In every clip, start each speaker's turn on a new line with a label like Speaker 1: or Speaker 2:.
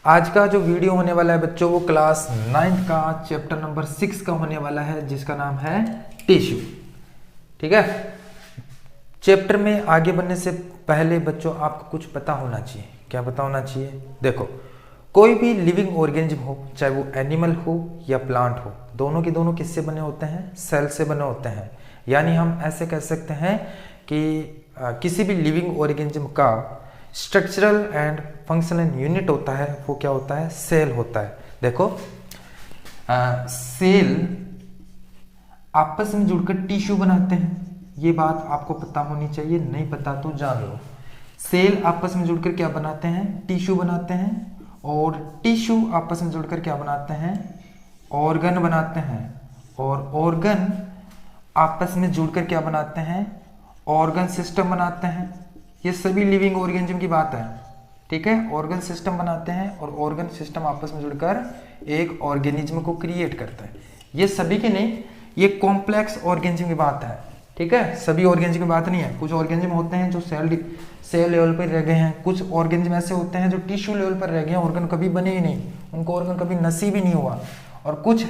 Speaker 1: आज का जो वीडियो होने वाला है बच्चों वो क्लास 9th का चैप्टर नंबर 6 का होने वाला है, जिसका नाम है टिश्यू। ठीक है। चैप्टर में आगे बढ़ने से पहले बच्चों आपको कुछ पता होना चाहिए। क्या पता होना चाहिए? देखो, कोई भी लिविंग ऑर्गेनिज्म हो, चाहे वो एनिमल हो या प्लांट हो, दोनों के दोनों किससे बने होते हैं? सेल से बने होते हैं। यानी हम ऐसे कह सकते हैं कि किसी भी लिविंग ऑर्गेनिज्म का स्ट्रक्चरल एंड फंक्शनल यूनिट होता है, वो क्या होता है? सेल होता है। देखो, सेल आपस में जुड़कर टिश्यू बनाते हैं, ये बात आपको पता होनी चाहिए। नहीं पता तो जान लो। सेल आपस में जुड़कर क्या बनाते हैं? टिश्यू बनाते हैं। और टिश्यू आपस में जुड़कर क्या बनाते हैं? ऑर्गन बनाते हैं। और ऑर्गन आपस में जुड़कर क्या बनाते हैं? ऑर्गन सिस्टम बनाते हैं। ये सभी लिविंग ऑर्गेनिज्म की बात है। ठीक है। ऑर्गन सिस्टम बनाते हैं और ऑर्गन सिस्टम आपस में जुड़कर एक ऑर्गेनिज्म को क्रिएट करता है। ये सभी के नहीं, ये कॉम्प्लेक्स ऑर्गेनिज्म की बात है। ठीक है। सभी ऑर्गेनिज्म की बात नहीं है। कुछ ऑर्गेनिज्म होते हैं जो सेल लेवल पर रह गए हैं, कुछ ऑर्गेनिज्म ऐसे होते हैं जो टिश्यू लेवल पर रह गए हैं, ऑर्गन कभी बने ही नहीं, उनको ऑर्गन कभी नसीब ही नहीं हुआ। और कुछ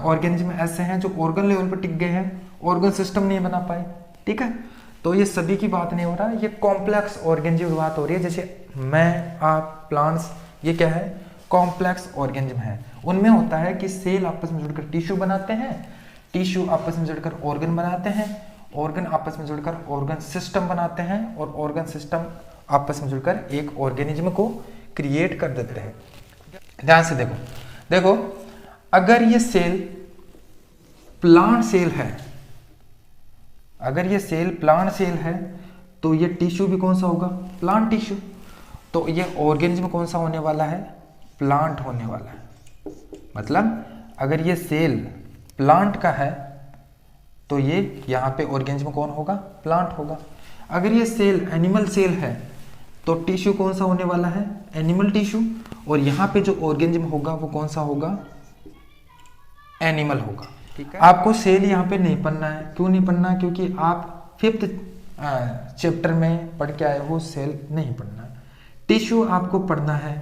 Speaker 1: ऑर्गेनिज्म ऐसे हैं जो ऑर्गन लेवल पर टिक गए हैं, ऑर्गन सिस्टम नहीं बना पाए। ठीक है। तो ये सभी की बात नहीं हो रहा, ये कॉम्प्लेक्स ऑर्गेनिज्म की बात हो रही है। जैसे मैं, आप, प्लांट्स, ये क्या है? कॉम्प्लेक्स ऑर्गेनिज्म है। उनमें होता है कि सेल आपस में जुड़कर टिश्यू बनाते हैं, टिश्यू आपस में जुड़कर ऑर्गन बनाते हैं, ऑर्गन आपस में जुड़कर ऑर्गन सिस्टम बनाते हैं, और ऑर्गन सिस्टम आपस में जुड़कर एक ऑर्गेनिज्म को क्रिएट कर देते हैं। ध्यान से देखो, अगर ये सेल प्लांट सेल है, अगर ये सेल प्लांट सेल है, तो ये टिश्यू भी कौन सा होगा? Plant tissue. तो ये ऑर्गेनिज्म कौन सा होने वाला है? प्लांट होने वाला है। मतलब अगर ये सेल प्लांट का है तो ये यहाँ पे ऑर्गेनिज्म कौन होगा? प्लांट होगा। अगर ये सेल एनिमल सेल है तो टिश्यू कौन सा होने वाला है? Animal tissue. और यहाँ पे जो ऑर्गेनिज्म होगा वो कौन सा होगा? एनिमल होगा। ठीक है। आपको सेल यहाँ पे नहीं पढ़ना है। क्यों नहीं पढ़ना? क्योंकि आप 5th चैप्टर में पढ़ के आए हो, सेल नहीं पढ़ना। टिश्यू आपको पढ़ना है,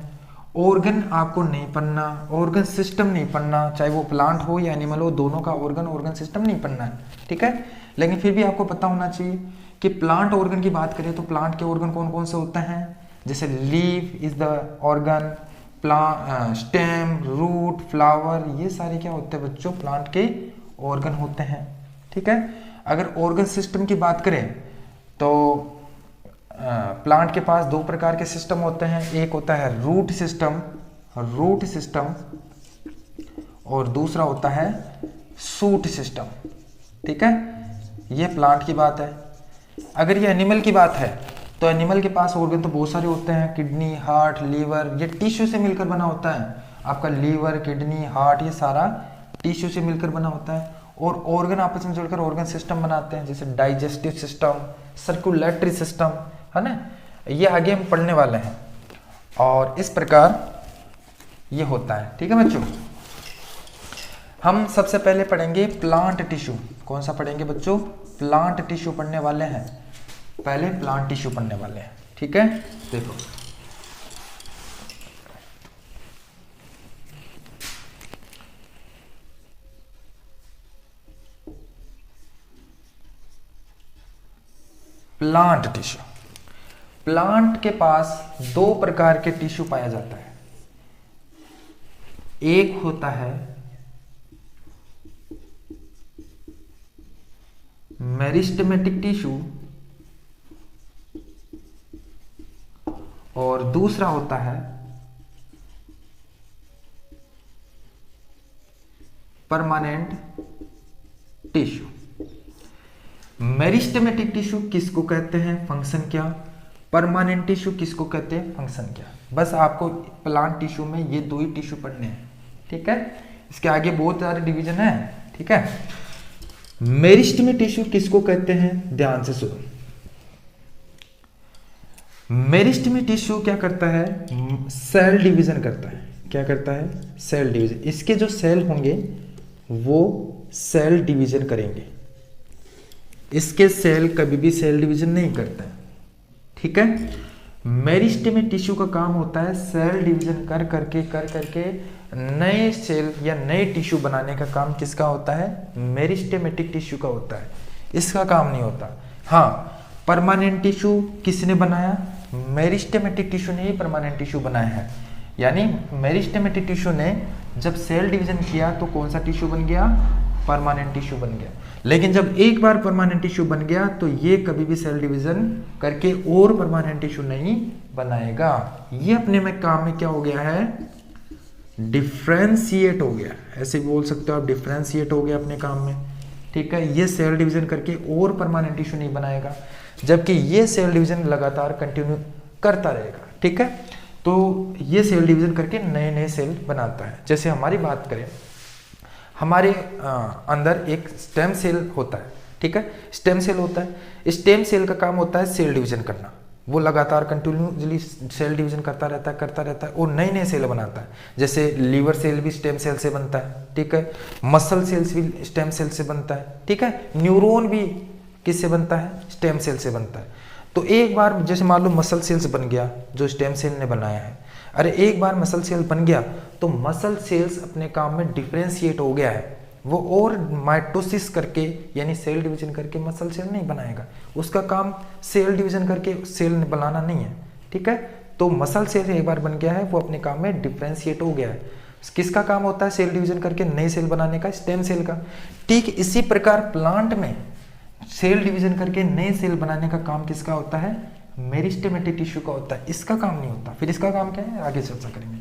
Speaker 1: ऑर्गन आपको नहीं पढ़ना, ऑर्गन सिस्टम नहीं पढ़ना, चाहे वो प्लांट हो या एनिमल हो, दोनों का ऑर्गन सिस्टम नहीं पढ़ना है। ठीक है। लेकिन फिर भी आपको पता होना चाहिए कि प्लांट ऑर्गन की बात करें तो प्लांट के ऑर्गन कौन कौन से होते हैं? जैसे leaf is the organ, stem, root, flower, ये सारे क्या होते हैं बच्चों? प्लांट के ऑर्गन होते हैं। ठीक है। अगर ऑर्गन सिस्टम की बात करें तो प्लांट के पास 2 प्रकार के सिस्टम होते हैं। एक होता है रूट सिस्टम, और दूसरा होता है शूट सिस्टम। ठीक है। ये प्लांट की बात है। अगर ये एनिमल की बात है तो एनिमल के पास ऑर्गन तो बहुत सारे होते हैं, किडनी, हार्ट, लीवर, ये टिश्यू से मिलकर बना होता है। आपका लीवर, किडनी, हार्ट, ये सारा टिश्यू से मिलकर बना होता है। और ऑर्गन आपस में जुड़कर ऑर्गन सिस्टम बनाते हैं, जैसे डाइजेस्टिव सिस्टम, सर्कुलेटरी सिस्टम, है ना। ये आगे हम पढ़ने वाले हैं। और इस प्रकार ये होता है। ठीक है बच्चों। हम सबसे पहले पढ़ेंगे प्लांट टिश्यू। कौन सा पढ़ेंगे बच्चों? प्लांट टिश्यू पढ़ने वाले हैं। पहले प्लांट टिश्यू पढ़ने वाले हैं। ठीक है। देखो, प्लांट टिश्यू। प्लांट के पास 2 प्रकार के टिश्यू पाया जाता है। एक होता है मेरिस्टेमेटिक टिश्यू और दूसरा होता है परमानेंट टिश्यू। मेरिस्टेमेटिक टिश्यू किसको कहते हैं? फंक्शन क्या। परमानेंट टिश्यू किसको कहते हैं? फंक्शन क्या। बस आपको प्लांट टिश्यू में ये 2 ही टिश्यू पढ़ने हैं। ठीक है। इसके आगे बहुत सारे डिवीजन है। ठीक है। मेरिस्टेमेटिक टिश्यू किसको कहते हैं? ध्यान से सुनो। मेरिस्टेमेटिक टिश्यू क्या करता है? सेल डिवीजन करता है। क्या करता है? Cell division. इसके जो सेल होंगे वो सेल डिवीजन करेंगे। इसके सेल कभी भी सेल डिवीजन नहीं करता है। ठीक है। मेरिस्टेम टिश्यू का काम होता है सेल डिवीजन कर करके नए सेल या नए टिश्यू बनाने का काम किसका होता है? मेरिस्टेमेटिक टिश्यू का होता है, इसका काम नहीं होता। हाँ, परमानेंट टिश्यू किसने बनाया? मेरिस्टेमेटिक टिश्यू ने ही परमानेंट टिश्यू बनाया है। यानी मेरिस्टेमेटिक टिश्यू ने जब सेल डिवीजन किया तो कौन सा टिश्यू बन गया? परमानेंट टिश्यू बन गया। लेकिन जब एक बार परमानेंट टिश्यू बन गया तो ये कभी भी सेल डिवीजन करके और परमानेंट टिश्यू नहीं बनाएगा। ये अपने में काम में क्या हो गया है? डिफ्रेंशिएट हो गया, ऐसे भी बोल सकते हो आप, डिफ्रेंशिएट हो गया अपने काम में। ठीक है, ये सेल डिवीजन करके और परमानेंट टिश्यू नहीं बनाएगा, जबकि ये सेल डिवीजन लगातार कंटिन्यू करता रहेगा। ठीक है, तो ये सेल डिवीजन करके नए नए सेल बनाता है। जैसे हमारी बात करें, हमारे अंदर एक स्टेम सेल होता है। ठीक है, स्टेम सेल होता है, स्टेम सेल का काम होता है सेल डिवीजन करना। वो लगातार कंटिन्यूसली सेल डिवीजन करता रहता है और नए नए सेल बनाता है। जैसे लीवर सेल भी स्टेम सेल से बनता है। ठीक है, मसल सेल्स भी स्टेम सेल से बनता है। ठीक है, न्यूरॉन भी किससे बनता है? स्टेम सेल से बनता है। तो एक बार जैसे मान लो मसल सेल्स बन गया जो स्टेम सेल ने बनाया है, अरे एक बार मसल सेल बन गया तो मसल सेल्स अपने काम में डिफरेंशिएट हो गया है, वो और माइटोसिस करके यानी सेल डिवीजन करके मसल सेल नहीं बनाएगा। उसका काम सेल डिवीजन करके सेल बनाना नहीं है। ठीक है, तो मसल सेल एक बार बन गया है, वो अपने काम में डिफरेंशिएट हो गया है। किसका काम होता है सेल डिवीजन करके नए सेल बनाने का? स्टेम सेल का। ठीक इसी प्रकार प्लांट में सेल डिवीजन करके नए सेल बनाने का काम किसका होता है? मेरिस्टेमेटिक टिश्यू का होता है, इसका काम नहीं होता। फिर इसका काम क्या है आगे चर्चा करेंगे।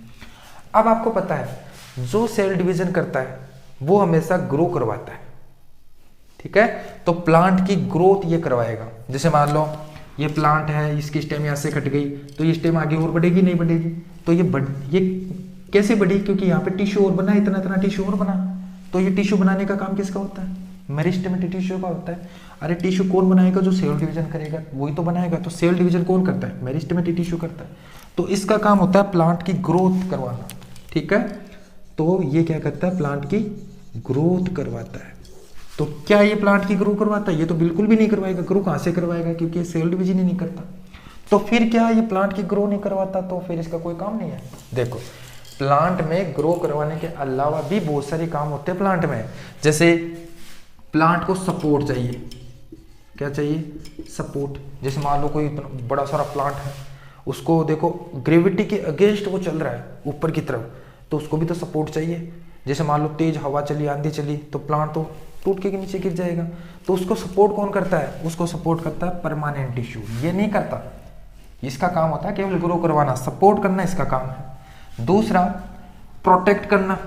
Speaker 1: अब आपको पता है जो सेल डिवीजन करता है वो हमेशा ग्रो करवाता है। ठीक है, तो प्लांट की ग्रोथ ये करवाएगा। जैसे मान लो ये प्लांट है, इसकी स्टेम यहाँ से कट गई तो ये स्टेम आगे और बढ़ेगी नहीं बढ़ेगी? तो ये कैसे बढ़ी? क्योंकि यहाँ पे टिश्यू और बना, इतना टिश्यू और बना। तो ये टिश्यू बनाने का काम किसका होता है? मेरिस्टेमेटिक टिश्यू का होता है। अरे टिश्यू कौन बनाएगा? जो सेल डिवीजन करेगा वही तो बनाएगा। तो सेल डिवीजन कौन करता है? मेरिस्टेमेटिक टिश्यू करता है। तो इसका काम होता है प्लांट की ग्रोथ करवाना। ठीक है, तो ये क्या करता है? प्लांट की ग्रोथ करवाता है। तो क्या ये प्लांट की ग्रो करवाता है? ये तो बिल्कुल भी नहीं करवाएगा। ग्रो कहां से करवाएगा? क्योंकि ये सेल डिवीजन ही नहीं करता। तो फिर क्या ये प्लांट की ग्रो नहीं करवाता? तो फिर इसका कोई काम नहीं है। देखो, प्लांट में ग्रो करवाने के अलावा भी बहुत सारे काम होते हैं प्लांट में। जैसे प्लांट को सपोर्ट चाहिए। क्या चाहिए? सपोर्ट। जैसे मान लो कोई बड़ा सारा प्लांट है, उसको देखो ग्रेविटी के अगेंस्ट वो चल रहा है ऊपर की तरफ, तो उसको भी तो सपोर्ट चाहिए। जैसे मान लो तेज हवा चली, आंधी चली, तो प्लांट तो टूट के नीचे गिर जाएगा। तो उसको सपोर्ट कौन करता है? उसको सपोर्ट करता है परमानेंट टिश्यू। ये नहीं करता, इसका काम होता है केवल ग्रो करवाना, सपोर्ट करना इसका काम है। दूसरा, प्रोटेक्ट करना।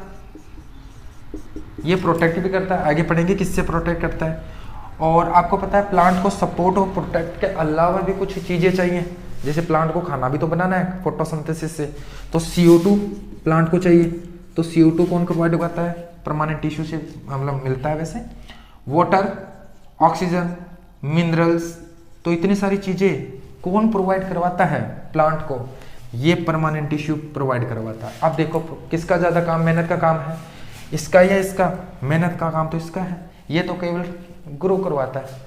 Speaker 1: ये प्रोटेक्ट भी करता है, आगे पढ़ेंगे किससे प्रोटेक्ट करता है। और आपको पता है प्लांट को सपोर्ट और प्रोटेक्ट के अलावा भी कुछ चीजें चाहिए। जैसे प्लांट को खाना भी तो बनाना है फोटोसिंथेसिस से, तो CO2 प्लांट को चाहिए। तो CO2 कौन प्रोवाइड करता है? परमानेंट टिश्यू से मतलब मिलता है। वैसे वाटर, ऑक्सीजन, मिनरल्स, तो इतनी सारी चीजें कौन प्रोवाइड करवाता है प्लांट को? ये परमानेंट टिश्यू प्रोवाइड करवाता है। अब देखो किसका ज्यादा काम, मेहनत का काम है इसका या इसका? मेहनत का काम तो इसका है। ये तो केवल ग्रो करवाता है,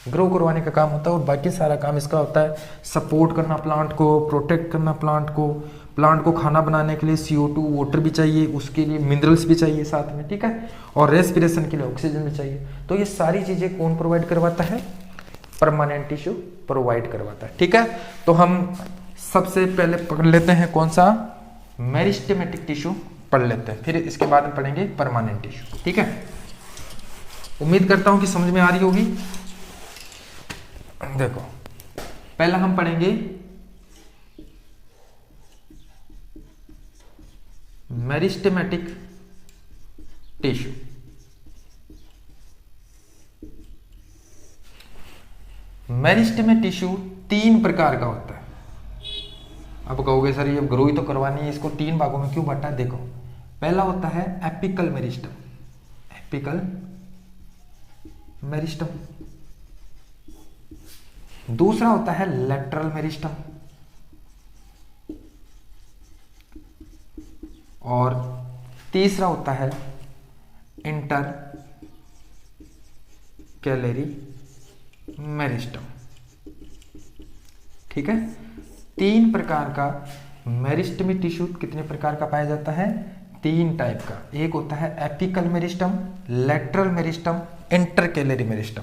Speaker 1: ग्रो करवाने का काम होता है, और बाकी सारा काम इसका होता है सपोर्ट करना प्लांट को, प्रोटेक्ट करना प्लांट को। प्लांट को खाना बनाने के लिए CO2 वाटर भी चाहिए, उसके लिए मिनरल्स भी चाहिए साथ में। ठीक है, और रेस्पिरेशन के लिए ऑक्सीजन भी चाहिए। तो ये सारी चीजें कौन प्रोवाइड करवाता है? परमानेंट टिश्यू प्रोवाइड करवाता है। ठीक है, तो हम सबसे पहले पकड़ लेते हैं कौन सा? मेरिस्टेमेटिक टिश्यू पढ़ लेते हैं, फिर इसके बाद में पढ़ेंगे परमानेंट टिश्यू। ठीक है, उम्मीद करता हूं कि समझ में आ रही होगी। देखो, पहला हम पढ़ेंगे मेरिस्टेमेटिक टिश्यू। मेरिस्टेमेटिक टिश्यू 3 प्रकार का होता है। अब कहोगे सर ये ग्रो ही तो करवानी है, इसको 3 भागों में क्यों बांटा? देखो, पहला होता है एपिकल मेरिस्टम। Apical meristem. दूसरा होता है लैटरल मेरिस्टम, और तीसरा होता है इंटर कैलरी मेरिस्टम। ठीक है, 3 प्रकार का मेरिस्टमी टिश्यू कितने प्रकार का पाया जाता है? 3 टाइप का। एक होता है apical meristem, lateral meristem, intercalary meristem.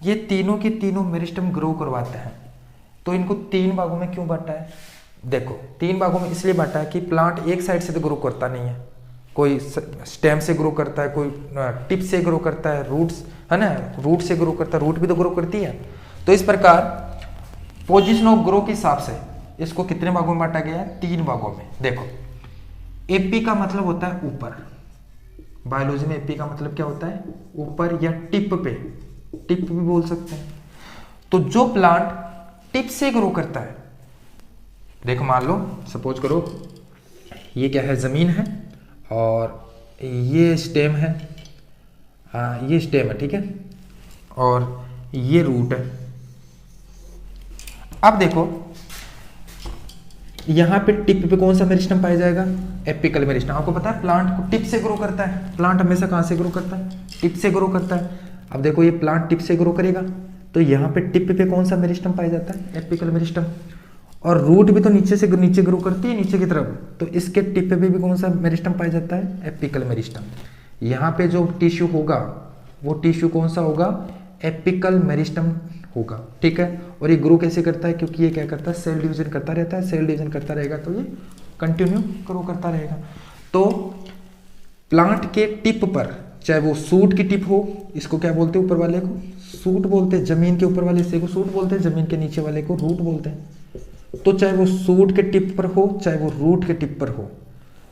Speaker 1: ये तीनों के तीनों मेरिस्टम ग्रो करवाते हैं। तो इनको 3 भागों में क्यों बांटा है? देखो 3 भागों में इसलिए बांटा है कि प्लांट एक साइड से तो ग्रो करता नहीं है, कोई स्टेम से ग्रो करता है, कोई टिप से ग्रो करता है, रूट्स है ना, रूट से ग्रो करता है, रूट भी तो ग्रो करती है। तो इस प्रकार पोजीशन ऑफ ग्रो के हिसाब से इसको कितने भागों में बांटा गया है? 3 भागों में। देखो एपी का मतलब होता है ऊपर, बायोलॉजी में एपी का मतलब क्या होता है? ऊपर या टिप पे, टिप भी बोल सकते हैं। तो जो प्लांट टिप से ग्रो करता है, देखो मान लो सपोज करो ये क्या है? जमीन है और ये स्टेम है, ये स्टेम है, ठीक है, और ये रूट है। अब देखो यहां पे टिप पे कौन सा मेरिस्टम पाया जाएगा? Apical meristem. आपको पता है प्लांट को टिप से ग्रो करता है, प्लांट हमेशा कहां से ग्रो करता है? टिप से ग्रो करता है। अब देखो ये प्लांट टिप से ग्रो करेगा तो यहाँ पे टिप पे कौन सा मेरिस्टम पाया जाता है? Apical meristem. और रूट भी तो नीचे से नीचे ग्रो करती है, नीचे की तरफ, तो इसके टिप पे भी कौन सा मेरिस्टम पाया जाता है? Apical meristem. यहाँ पे जो टिश्यू होगा वो टिश्यू कौन सा होगा? एपिकल मेरिस्टम होगा, ठीक है। और ये ग्रो कैसे करता है? क्योंकि ये क्या करता है? सेल डिवीजन करता रहता है। सेल डिवीजन करता रहेगा तो ये कंटिन्यू ग्रो करता रहेगा। तो प्लांट के टिप पर, चाहे वो सूट की टिप हो, इसको क्या बोलते हैं? ऊपर वाले को सूट बोलते हैं, जमीन के ऊपर वाले हिस्से को सूट बोलते हैं, जमीन के नीचे वाले को रूट बोलते हैं। तो चाहे वो सूट के टिप पर हो चाहे वो रूट के टिप पर हो,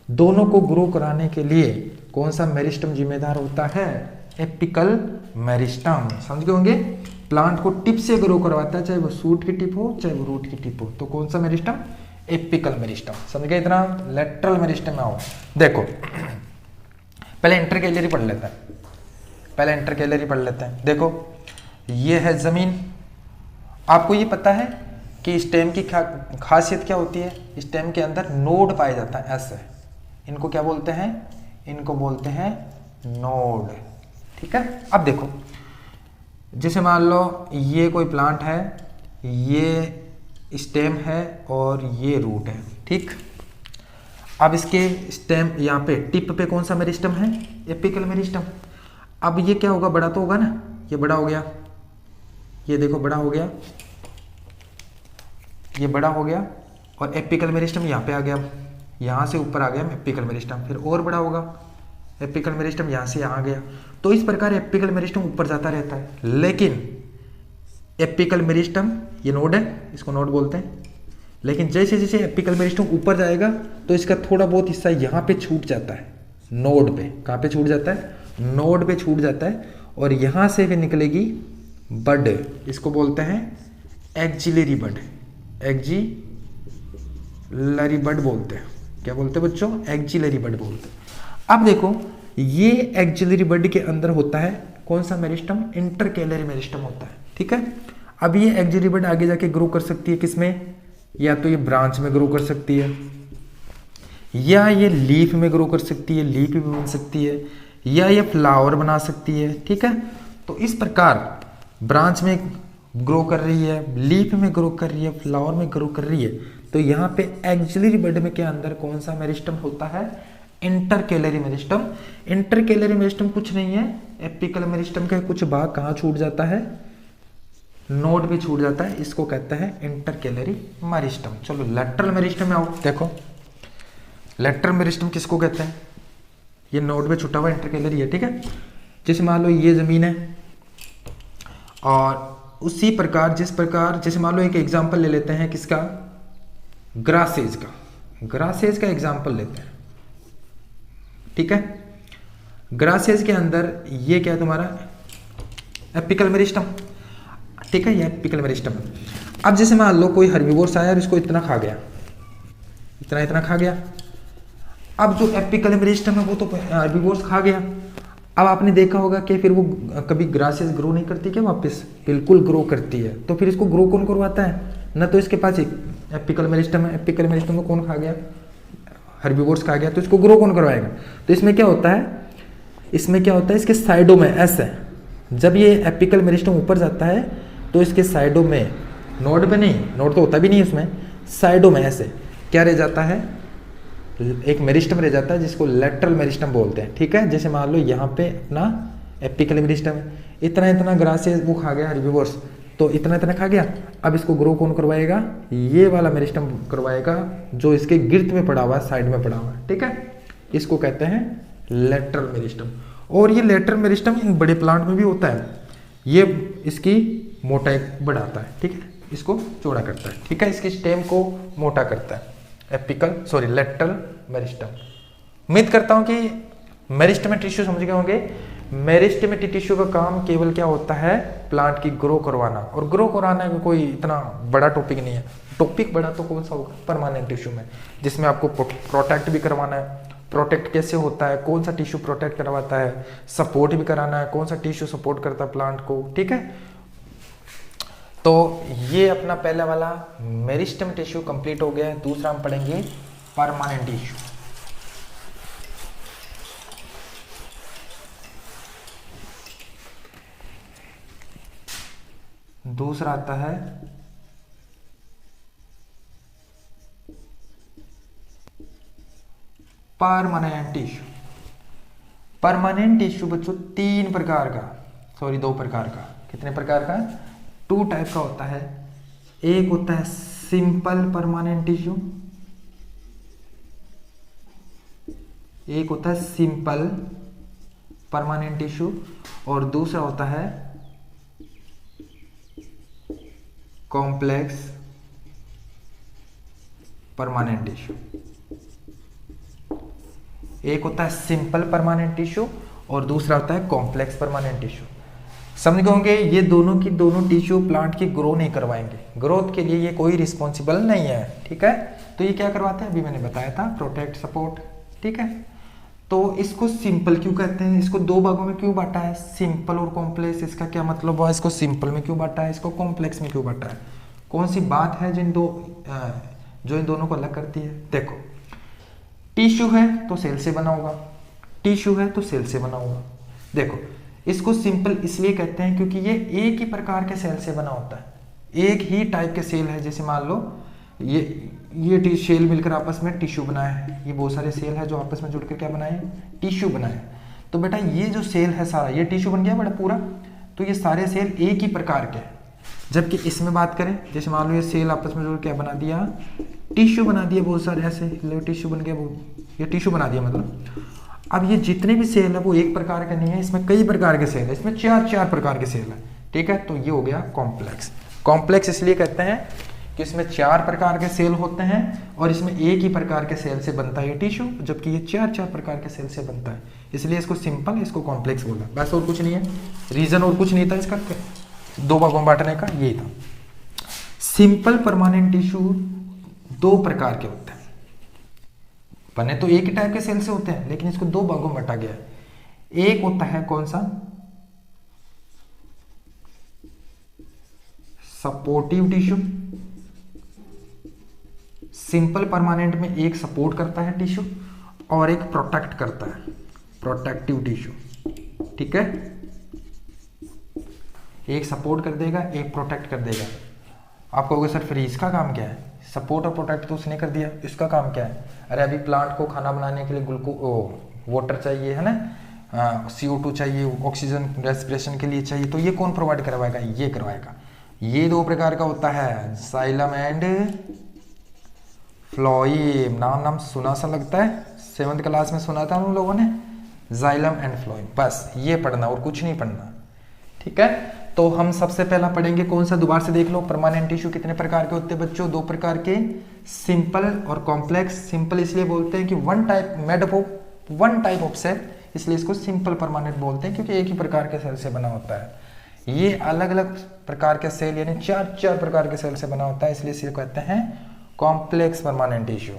Speaker 1: दोनों को ग्रो कराने के लिए कौन सा मेरिस्टम जिम्मेदार होता है? Apical meristem. समझ गए होंगे? प्लांट को टिप से ग्रो करवाता है, चाहे वो सूट की टिप हो चाहे वो रूट की टिप हो। तो कौन सा मेरिस्टम? Apical meristem. समझ गए इतना? लेटरल मेरिस्टम में आओ। देखो पहले इंटरकेलरी पढ़ लेते हैं, पहले इंटरकेलरी पढ़ लेते हैं। देखो ये है जमीन। आपको ये पता है कि स्टेम की खासियत क्या होती है? स्टेम के अंदर नोड पाया जाता है, ऐसे। इनको क्या बोलते हैं? इनको बोलते हैं नोड, ठीक है। अब देखो जैसे मान लो ये कोई प्लांट है, ये स्टेम है और ये रूट है, ठीक। अब इसके स्टेम यहाँ पे टिप पे कौन सा मेरिस्टम है? Apical meristem. अब ये क्या होगा? बड़ा तो होगा ना, ये बड़ा हो गया, ये देखो बड़ा हो गया, ये बड़ा हो गया, और एपिकल मेरिस्टम यहाँ पे आ गया, यहाँ से ऊपर आ गया एपिकल मेरिस्टम, फिर और बड़ा होगा, एपिकल मेरिस्टम यहाँ से यहाँ आ गया। तो इस प्रकार एपिकल मेरिस्टम ऊपर जाता रहता है। लेकिन एपिकल मेरिस्टम ये नोड है, इसको नोड बोलते हैं। लेकिन जैसे जैसे एपिकल मेरिस्टम ऊपर जाएगा तो इसका थोड़ा बहुत हिस्सा यहाँ पे छूट जाता है, नोड पे। कहाँ पे छूट जाता है? नोड पे छूट जाता है, और यहाँ से फिर निकलेगी बड, इसको बोलते हैं एक्जिलरी बड, एक्जिलरी बड बोलते हैं। क्या बोलते हैं बच्चों? एक्जिलरी बड बोलते हैं। अब देखो ये एक्जिलरी बड के अंदर होता है कौन सा मेरिस्टम? इंटरकेलरी मेरिस्टम होता है, ठीक है। अब ये एक्जिलरी बड आगे जाके ग्रो कर सकती है किसमें? या तो ये ब्रांच में ग्रो कर सकती है, या ये लीफ में ग्रो कर सकती है, लीफ भी बन सकती है, या ये फ्लावर बना सकती है, ठीक है। तो इस प्रकार ब्रांच में ग्रो कर रही है, लीफ में ग्रो कर रही है, फ्लावर में ग्रो कर रही है। तो यहाँ पे एक्जिलरी बड में के अंदर कौन सा मेरिस्टम होता है? इंटरकेलरी मेरिस्टम। इंटरकेलरी मेरिस्टम कुछ नहीं है, एपिकल मेरिस्टम का कुछ भाग कहाँ छूट जाता है? नोड भी छूट जाता है, इसको कहते हैं इंटरकेलरी मेरिस्टम। चलो लेटरल मेरिस्टम में आओ। देखो लेटरल मेरिस्टम किसको कहते हैं? ये नोड में छूटा हुआ इंटरकेलरी है, ठीक है। जैसे मान लो ये जमीन है, और उसी प्रकार जिस प्रकार, जैसे मान लो एक एग्जांपल ले लेते हैं किसका? ग्रासेज का। ग्रासेज का एग्जांपल लेते हैं, ठीक है। ग्रासेज के अंदर ये क्या है तुम्हारा? एपिकल मेरिस्टम, ठीक है, ये एपिकल मेरिस्टम। अब जैसे मान लो कोई हर्बीवोर्स आया और इसको इतना खा गया, इतना इतना खा गया। अब जो एपिकल मेरिस्टम है वो तो हर्बीवोर्स खा गया। अब आपने देखा होगा कि फिर वो कभी ग्रासेस ग्रो नहीं करती क्या? वापस बिल्कुल ग्रो करती है। तो फिर इसको ग्रो कौन करवाता है? ना तो इसके पास एक एपिकल मेरिस्टम है, एपिकल मेरिस्टम को कौन खा गया? हर्बीवोर्स खा गया। तो इसको ग्रो कौन करवाएगा? तो इसमें क्या होता है? इसमें क्या होता है? इसके साइडों में ऐसे, जब ये एपिकल मेरिस्टम ऊपर जाता है तो इसके साइडों में, नोड पे नहीं, नोड तो होता भी नहीं इसमें, साइडों में ऐसे क्या रह जाता है, एक मेरिस्टम रह जाता है जिसको लेटरल मेरिस्टम बोलते हैं। ठीक है, जैसे मान लो यहाँ पे अपना एपिकल मेरिस्टम है, इतना इतना ग्रासेस वो खा गया हेर्बिवोर्स, तो इतना इतना खा गया। अब इसको ग्रो कौन करवाएगा, ये वाला मेरिस्टम करवाएगा जो इसके गिर्द में पड़ा हुआ है, साइड में पड़ा हुआ है। ठीक है, इसको कहते हैं लेटरल मेरिस्टम। और ये लेटरल मेरिस्टम इन बड़े प्लांट में भी होता है, ये इसकी मोटाई बढ़ाता है। ठीक है, इसको चौड़ा करता है। ठीक है, इसकी स्टेम को मोटा करता है, लेटरल मेरिस्टम। उम्मीद करता हूं कि मेरिस्टेम टिश्यू समझ गए होंगे। मेरिस्टेम टिश्यू का काम केवल क्या होता है, प्लांट की ग्रो करवाना, और ग्रो कराना का कोई इतना बड़ा टॉपिक नहीं है। टॉपिक बड़ा तो कौन सा होगा, परमानेंट टिश्यू में, जिसमें आपको प्रोटेक्ट भी करवाना है। प्रोटेक्ट कैसे होता है, कौन सा टिश्यू प्रोटेक्ट करवाता है, सपोर्ट भी कराना है, कौन सा टिश्यू सपोर्ट करता है प्लांट को। ठीक है, तो ये अपना पहला वाला मेरिस्टेम टिश्यू कंप्लीट हो गया है। दूसरा हम पढ़ेंगे परमानेंट टिश्यू। दूसरा आता है परमानेंट टिश्यू। परमानेंट टिश्यू बच्चों तीन प्रकार का, दो प्रकार का, कितने प्रकार का, 2 टाइप का होता है। एक होता है सिंपल परमानेंट टिश्यू, एक होता है सिंपल परमानेंट टिश्यू, और दूसरा होता है कॉम्प्लेक्स परमानेंट टिश्यू। एक होता है सिंपल परमानेंट टिश्यू और दूसरा होता है कॉम्प्लेक्स परमानेंट टिश्यू। समझ गए होंगे, ये दोनों की दोनों टिश्यू प्लांट की ग्रो नहीं करवाएंगे, ग्रोथ के लिए ये कोई रिस्पॉन्सिबल नहीं है। ठीक है, तो ये क्या करवाते हैं, अभी मैंने बताया था, प्रोटेक्ट, सपोर्ट। ठीक है, तो इसको सिंपल क्यों कहते हैं, इसको दो भागों में क्यों बांटा है, सिंपल और कॉम्प्लेक्स, इसका क्या मतलब हुआ, इसको सिंपल में क्यों बांटा है, इसको कॉम्प्लेक्स में क्यों बांटा है, कौन सी बात है जो इन दोनों को अलग करती है। देखो, टिश्यू है तो सेल से बना होगा, टिश्यू है तो सेल से बना होगा। देखो, इसको सिंपल इसलिए कहते हैं क्योंकि ये एक ही प्रकार के सेल से बना होता है, एक ही टाइप के सेल है। जैसे मान लो ये सेल मिलकर आपस में टिश्यू बनाए हैं, ये बहुत सारे सेल है जो आपस में जुड़कर क्या बनाए, टिश्यू बनाए। तो बेटा ये जो सेल है सारा, ये टिश्यू बन गया बड़ा पूरा, तो ये सारे सेल एक ही प्रकार के हैं। जबकि इसमें बात करें, जैसे मान लो ये सेल आपस में जुड़ क्या बना दिया, टिश्यू बना दिया, बहुत सारे ऐसे टिश्यू बन गया, ये टिश्यू बना दिया। मतलब अब ये जितने भी सेल है वो एक प्रकार के नहीं है, इसमें कई प्रकार के सेल है, इसमें चार प्रकार के सेल है। ठीक है, तो ये हो गया कॉम्प्लेक्स। कॉम्प्लेक्स इसलिए कहते हैं कि इसमें 4 प्रकार के सेल होते हैं और इसमें एक ही प्रकार के सेल से बनता है ये टिश्यू, जबकि ये 4 प्रकार के सेल से बनता है, इसलिए इसको सिंपल, इसको कॉम्प्लेक्स बोला, बस और कुछ नहीं है। रीजन और कुछ नहीं था इसका, 2 भागों में बांटने का यही था। सिंपल परमानेंट टिश्यू 2 प्रकार के होते हैं, बने तो एक ही टाइप के सेल से होते हैं, लेकिन इसको 2 भागों में बांटा गया है। एक होता है कौन सा, सपोर्टिव टिश्यू। सिंपल परमानेंट में एक सपोर्ट करता है टिश्यू और एक प्रोटेक्ट करता है, प्रोटेक्टिव टिश्यू। ठीक है, एक सपोर्ट कर देगा, एक प्रोटेक्ट कर देगा। आप कहोगे सर फिर इसका काम क्या है, सपोर्ट और प्रोटेक्ट तो उसने कर दिया, इसका काम क्या है। अरे अभी प्लांट को खाना बनाने के लिए वाटर चाहिए है ना, CO2 चाहिए, ऑक्सीजन रेस्पिरेशन के लिए चाहिए, तो ये कौन प्रोवाइड करवाएगा, ये करवाएगा। ये 2 प्रकार का होता है, जाइलम एंड फ्लोएम। नाम सुना सा लगता है, 7th क्लास में सुना था उन लोगों ने, जाइलम एंड फ्लोएम। बस ये पढ़ना और कुछ नहीं पढ़ना। ठीक है, तो हम सबसे पहला पढ़ेंगे कौन सा, दोबारा से देख लो, परमानेंट टिश्यू कितने प्रकार के होते हैं बच्चों, 2 प्रकार के, सिंपल और कॉम्प्लेक्स। सिंपल इसलिए बोलते हैं कि वन टाइप ऑफ सेल, इसलिए इसको सिंपल परमानेंट बोलते हैं, क्योंकि एक ही प्रकार के सेल से बना होता है। ये अलग अलग प्रकार के सेल यानी 4 प्रकार के सेल से बना होता है, इसलिए इसे कहते हैं कॉम्प्लेक्स परमानेंट टिश्यू।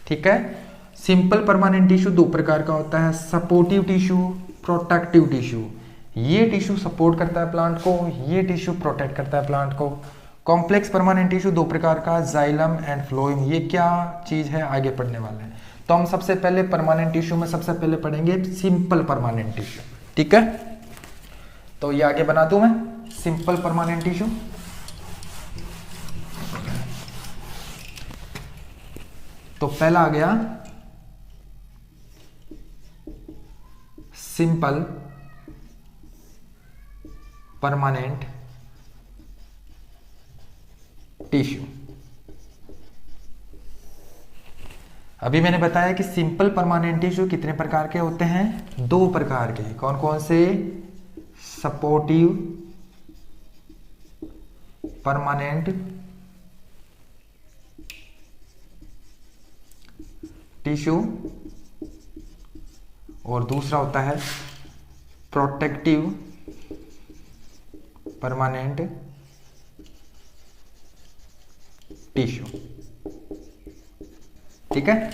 Speaker 1: ठीक है, सिंपल परमानेंट टिश्यू 2 प्रकार का होता है, सपोर्टिव टिश्यू, प्रोटेक्टिव टिश्यू। ये टिश्यू सपोर्ट करता है प्लांट को, ये टिश्यू प्रोटेक्ट करता है प्लांट को। कॉम्प्लेक्स परमानेंट टिश्यू 2 प्रकार का, जाइलम एंड फ्लोएम। ये क्या चीज है आगे पढ़ने वाले हैं। तो हम सबसे पहले परमानेंट टिश्यू में सबसे पहले पढ़ेंगे सिंपल परमानेंट टिश्यू। ठीक है, तो ये आगे बना दूं मैं, सिंपल परमानेंट टिश्यू। तो पहला आ गया सिंपल परमानेंट टिश्यू। अभी मैंने बताया कि सिंपल परमानेंट टिश्यू कितने प्रकार के होते हैं, 2 प्रकार के। कौन कौन से? सपोर्टिव परमानेंट टिश्यू और दूसरा होता है प्रोटेक्टिव परमानेंट टिश्यू। ठीक है।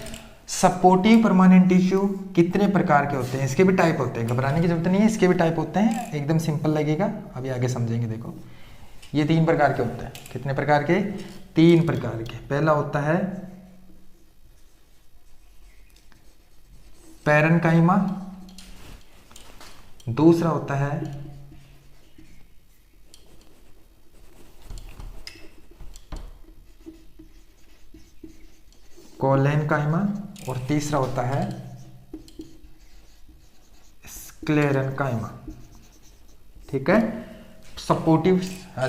Speaker 1: सपोर्टिव परमानेंट टिश्यू कितने प्रकार के होते हैं? इसके भी टाइप होते हैं, घबराने की जरूरत नहीं है, इसके भी टाइप होते हैं, एकदम सिंपल लगेगा, अभी आगे समझेंगे। देखो ये 3 प्रकार के होते हैं। कितने प्रकार के? 3 प्रकार के। पहला होता है पैरेन्काइमा, दूसरा होता है कोलेनकाइमा और तीसरा होता है स्क्लेरेनकाइमा। ठीक है। सपोर्टिव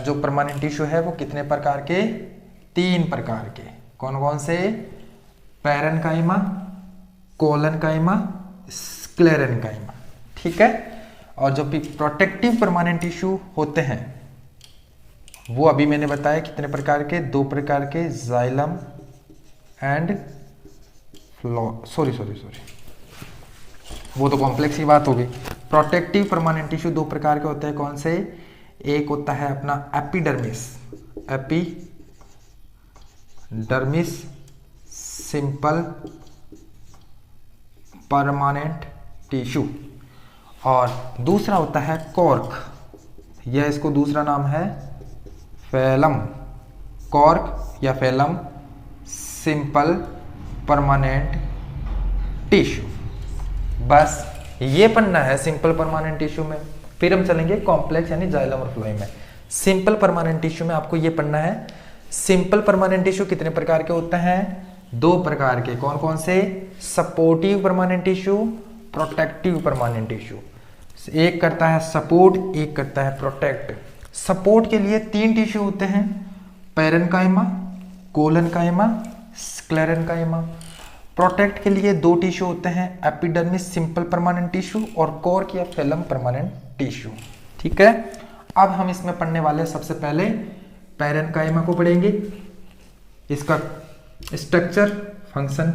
Speaker 1: जो परमानेंट टिश्यू है वो कितने प्रकार के? 3 प्रकार के। कौन कौन से? Parenchyma, collenchyma, sclerenchyma. ठीक है। और जो प्रोटेक्टिव परमानेंट टिश्यू होते हैं वो अभी मैंने बताया कितने प्रकार के? 2 प्रकार के, जाइलम एंड सॉरी वो तो कॉम्प्लेक्स की बात हो गई। प्रोटेक्टिव परमानेंट टिश्यू 2 प्रकार के होते हैं। कौन से? एक होता है अपना epidermis, epidermis simple permanent tissue, और दूसरा होता है कॉर्क, यह इसको दूसरा नाम है फेलम, कॉर्क या फेलम सिंपल परमानेंट टिश्यू। बस ये पढ़ना है सिंपल परमानेंट टिश्यू में। फिर हम चलेंगे कॉम्प्लेक्स यानी जाइलम और फ्लोएम में। सिंपल परमानेंट टिश्यू में आपको ये पढ़ना है सिंपल परमानेंट टिश्यू कितने प्रकार के होते हैं? 2 प्रकार के। कौन कौन से? Supportive permanent tissue, protective permanent tissue. एक करता है सपोर्ट, एक करता है प्रोटेक्ट। सपोर्ट के लिए 3 टिश्यू होते हैं, पैरेन्काइमा, कोलेनकाइमा, स्क्लेरेनकाइमा। प्रोटेक्ट के लिए 2 टिश्यू होते हैं, एपिडर्मिस सिंपल परमानेंट टिश्यू और कॉर्क या फेलम परमानेंट टिश्यू। ठीक है। अब हम इसमें पढ़ने वाले सबसे पहले पैरेन्काइमा को पढ़ेंगे। इसका स्ट्रक्चर, फंक्शन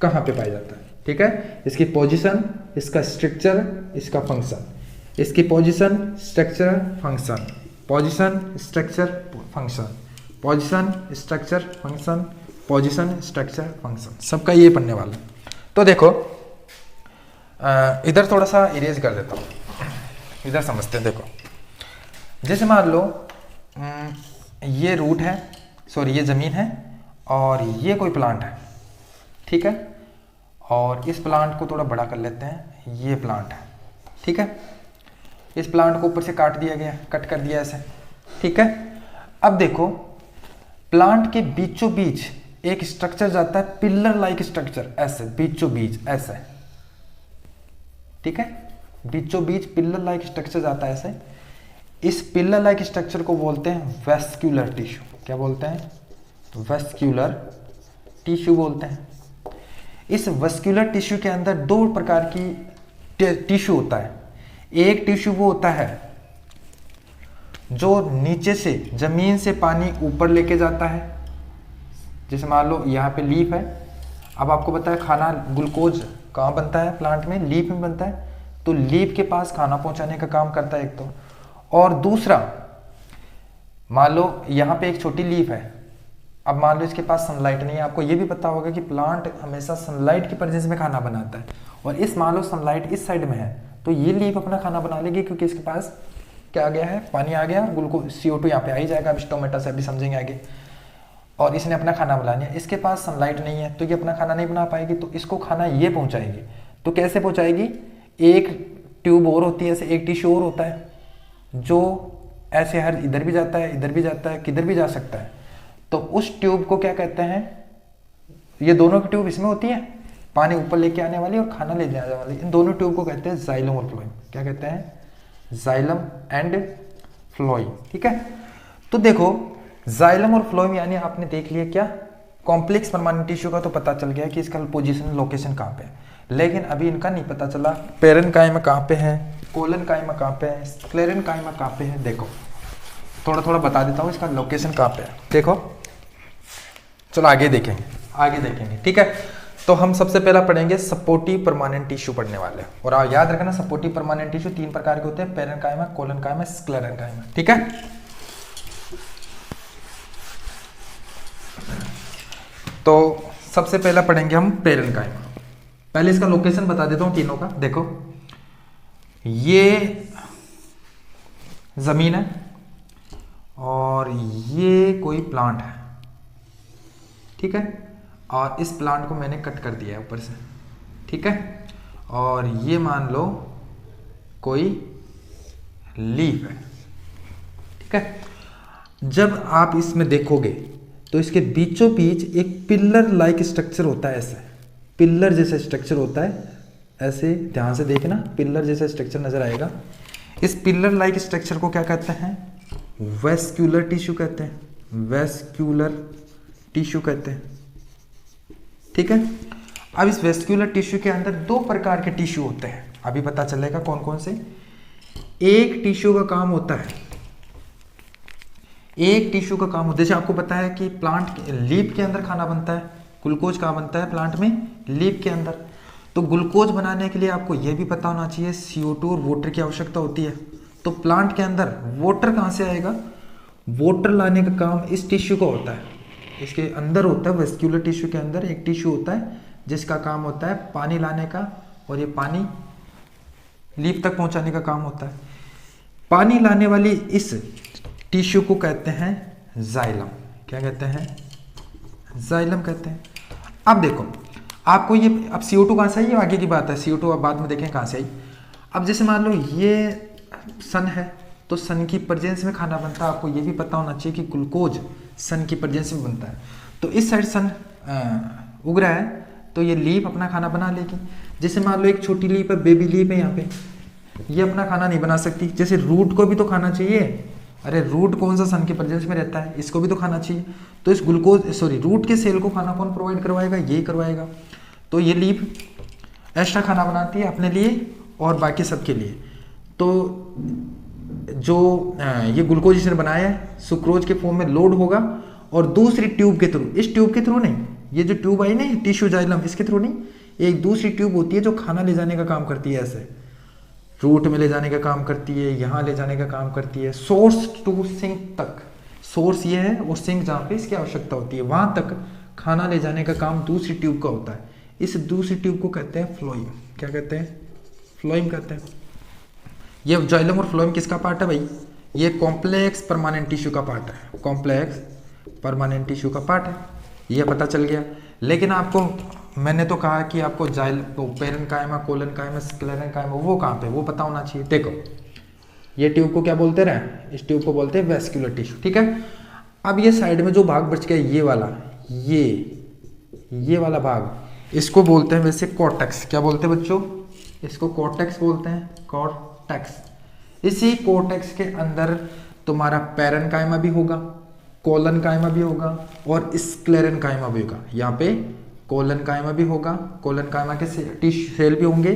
Speaker 1: कहाँ पे पाया जाता है? ठीक है। इसकी पोजीशन, इसका स्ट्रक्चर, इसका फंक्शन। इसकी position, structure, function, position, structure, function, position, structure, function, position, structure, function, सबका ये पढ़ने वाला। तो देखो इधर थोड़ा सा इरेज कर देता हूँ, इधर समझते हैं। देखो जैसे मान लो ये रूट है, सॉरी ये ज़मीन है और ये कोई प्लांट है। ठीक है। और इस प्लांट को थोड़ा बड़ा कर लेते हैं, ये प्लांट है। ठीक है। इस प्लांट को ऊपर से काट दिया गया, कट कर दिया ऐसे। ठीक है। अब देखो प्लांट के बीचों बीच एक स्ट्रक्चर जाता है, पिलर लाइक स्ट्रक्चर, ऐसे बीचों बीच ऐसे। ठीक है। बीचों बीच पिलर लाइक स्ट्रक्चर जाता है ऐसे। इस पिलर लाइक स्ट्रक्चर को बोलते हैं वेस्क्यूलर टिश्यू। क्या बोलते हैं? वेस्क्यूलर टिश्यू बोलते हैं। इस वेस्क्यूलर टिश्यू के अंदर 2 प्रकार की टिश्यू होता है। एक टिश्यू वो होता है जो नीचे से जमीन से पानी ऊपर लेके जाता है। जैसे मान लो यहाँ पे लीफ है, अब आपको पता है खाना ग्लूकोज कहाँ बनता है? प्लांट में, लीफ में बनता है। तो लीफ के पास खाना पहुँचाने का काम करता है एक तो, और दूसरा मान लो यहाँ पे एक छोटी लीफ है। अब मान लो इसके पास सनलाइट नहीं है। आपको ये भी पता होगा कि प्लांट हमेशा सनलाइट की प्रेजेंस में खाना बनाता है, और इस मान लो सनलाइट इस साइड में है तो ये लीफ अपना खाना बना लेगी, क्योंकि इसके पास क्या आ गया है? पानी आ गया, ग्लूकोज CO2 यहाँ पे आ ही जाएगा। अब स्टोमेटा से अभी समझेंगे आगे। और इसने अपना खाना बना लिया। इसके पास सनलाइट नहीं है तो ये अपना खाना नहीं बना पाएगी, तो इसको खाना ये पहुँचाएगी। तो कैसे पहुँचाएगी? एक ट्यूब और होती है, ऐसे एक टिश्यू और होता है जो ऐसे हर इधर भी जाता है, इधर भी जाता है, किधर भी जा सकता है। तो उस ट्यूब को क्या कहते हैं? ये दोनों की ट्यूब इसमें होती है, पानी ऊपर लेके आने वाली और खाना ले जाने वाली। इन दोनों ट्यूब को कहते हैं जाइलम और फ्लोएम। क्या कहते हैं? Xylem and phloem. ठीक है, तो देखो जाइलम और फ्लोएम यानी आपने देख लिया क्या, कॉम्प्लेक्स परमानेंट टिश्यू का तो पता चल गया कि इसका पोजीशन लोकेशन कहाँ पे है, लेकिन अभी इनका नहीं पता चला पेरेन्काइमा कहाँ पे है, कोलेनकाइमा कहाँ पे है, स्क्लेरेन्काइमा कहाँ पे है। देखो थोड़ा थोड़ा बता देता हूँ इसका लोकेशन कहाँ पे है। देखो चलो आगे देखेंगे। ठीक है, तो हम सबसे पहला पढ़ेंगे सपोर्टिव परमानेंट टिश्यू पढ़ने वाले, और याद रखना सपोर्टिव परमानेंट टिश्यू 3 प्रकार के होते हैं, पेरेन्काइमा, कोलेनकाइमा, स्क्लेरेन्काइमा। ठीक है, तो सबसे पहला पढ़ेंगे हम पेरेन्काइमा। पहले इसका लोकेशन बता देता हूं तीनों का। देखो ये जमीन है और ये कोई प्लांट है। ठीक है, और इस प्लांट को मैंने कट कर दिया है ऊपर से। ठीक है, और ये मान लो कोई लीफ है। ठीक है, जब आप इसमें देखोगे तो इसके बीचों बीच एक पिल्लर लाइक स्ट्रक्चर होता है, ऐसे पिल्लर जैसा स्ट्रक्चर होता है। ऐसे ध्यान से देखना, पिल्लर जैसा स्ट्रक्चर नजर आएगा। इस पिल्लर लाइक स्ट्रक्चर को क्या कहते हैं? वेस्क्यूलर टिश्यू कहते हैं, वेस्क्यूलर टिश्यू कहते हैं। ठीक है, अब इस वेस्क्यूलर टिश्यू के अंदर 2 प्रकार के टिश्यू होते हैं, अभी पता चलेगा कौन कौन से। एक टिश्यू का काम होता है, जैसे आपको पता है कि प्लांट लीफ के अंदर खाना बनता है, ग्लूकोज कहाँ बनता है प्लांट में? लीफ के अंदर। तो ग्लूकोज बनाने के लिए आपको यह भी पता होना चाहिए CO2 और वाटर की आवश्यकता होती है। तो प्लांट के अंदर वाटर कहाँ से आएगा? वाटर लाने का काम इस टिश्यू का होता है, इसके अंदर होता है। वेस्क्यूलर टिश्यू के अंदर एक टिश्यू होता है जिसका काम होता है पानी लाने का, और ये पानी लीफ तक पहुंचाने का काम होता है। पानी लाने वाली इस टिश्यू को कहते हैं जाइलम। क्या कहते हैं? जाइलम कहते हैं। अब देखो आपको ये, अब CO2 कहाँ से आई, ये आगे की बात है, CO2 अब बाद में देखें कहाँ से आई। अब जैसे मान लो ये सन है, तो सन की प्रेजेंस में खाना बनता है। आपको ये भी पता होना चाहिए कि ग्लूकोज सन की प्रेजेंस में बनता है। तो इस साइड सन उग रहा है, तो ये लीफ अपना खाना बना लेगी। जैसे मान लो एक छोटी लीफ है, बेबी लीफ है यहाँ पे, ये अपना खाना नहीं बना सकती। जैसे रूट को भी तो खाना चाहिए, अरे रूट कौन सा सन के प्रेजेंस में रहता है, इसको भी तो खाना चाहिए। तो इस रूट के सेल को खाना कौन प्रोवाइड करवाएगा? यही करवाएगा। तो ये लीफ एक्स्ट्रा खाना बनाती है अपने लिए और बाकी सबके लिए। तो जो ये ग्लूकोज इसने बनाया है सुक्रोज के फॉर्म में लोड होगा, और दूसरी ट्यूब के थ्रू, इस ट्यूब के थ्रू नहीं, ये जो ट्यूब आई ना टिश्यू जाइलम, इसके थ्रू नहीं, एक दूसरी ट्यूब होती है जो खाना ले जाने का काम करती है। ऐसे रूट में ले जाने का काम करती है, यहाँ ले जाने का काम करती है, सोर्स टू सिंक तक। सोर्स ये है और सिंक जहाँ पे इसकी आवश्यकता होती है, वहां तक खाना ले जाने का काम दूसरी ट्यूब का होता है। इस दूसरी ट्यूब को कहते हैं फ्लोएम। क्या कहते हैं? फ्लोएम कहते हैं। ये जाइलम और फ्लोएम किसका पार्ट है भाई? ये कॉम्प्लेक्स परमानेंट टिश्यू का पार्ट है, कॉम्प्लेक्स परमानेंट टिश्यू का पार्ट है। ये पता चल गया। लेकिन आपको मैंने तो कहा कि आपको पेरेन्काइमा, कोलेनकाइमा, स्क्लेरेन्काइमा वो कहाँ पे, वो पता होना चाहिए। देखो ये ट्यूब को क्या बोलते रहे? इस ट्यूब को बोलते हैं वेस्क्यूलर टिश्यू। ठीक है, अब ये साइड में जो भाग बच गया, ये वाला, ये वाला भाग, इसको बोलते हैं वैसे कॉर्टेक्स। क्या बोलते हैं बच्चों? इसको कॉर्टेक्स बोलते हैं, कॉर्टेक्स। इसी कॉर्टेक्स के अंदर तुम्हारा पेरेन्काइमा भी होगा, कोलेनकाइमा भी होगा और स्क्लेरेन्काइमा भी होगा। यहाँ पे कोलेनकाइमा भी होगा, कोलेनकाइमा के सेल भी होंगे,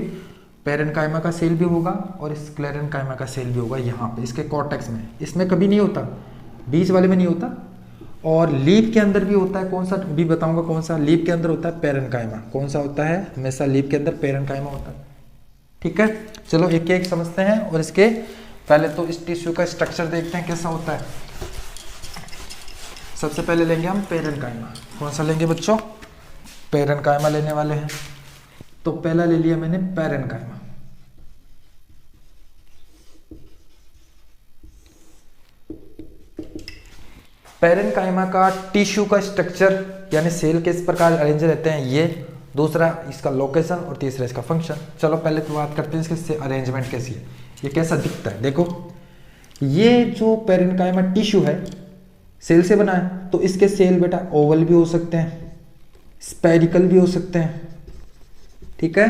Speaker 1: पेरेन्काइमा का सेल भी होगा और स्क्लेरेन्काइमा का सेल भी होगा यहाँ पे इसके कॉर्टेक्स में। इसमें कभी नहीं होता, बीच वाले में नहीं होता। और लीफ के अंदर भी होता है, कौन सा भी बताऊंगा कौन सा। लीफ के अंदर होता है पेरेन्काइमा। कौन सा होता है? हमेशा लीफ के अंदर पेरेन्काइमा होता है। ठीक है, चलो एक एक समझते हैं। और इसके पहले तो इस टिश्यू का स्ट्रक्चर देखते हैं कैसा होता है। सबसे पहले लेंगे हम पेरेन्काइमा। कौन सा लेंगे बच्चों? पेरेन्काइमा लेने वाले हैं। तो पहला ले लिया मैंने पेरेन्काइमा। पेरेन्काइमा का टिश्यू का स्ट्रक्चर यानी सेल किस प्रकार अरेंज रहते हैं, ये दूसरा इसका लोकेशन और तीसरा इसका फंक्शन। चलो पहले तो बात करते हैं इसके अरेंजमेंट कैसी है, ये कैसा दिखता है। देखो ये जो पेरेन्काइमा टिश्यू है सेल से बना है, तो इसके सेल बेटा ओवल भी हो सकते हैं, स्पेरिकल भी हो सकते हैं, ठीक है,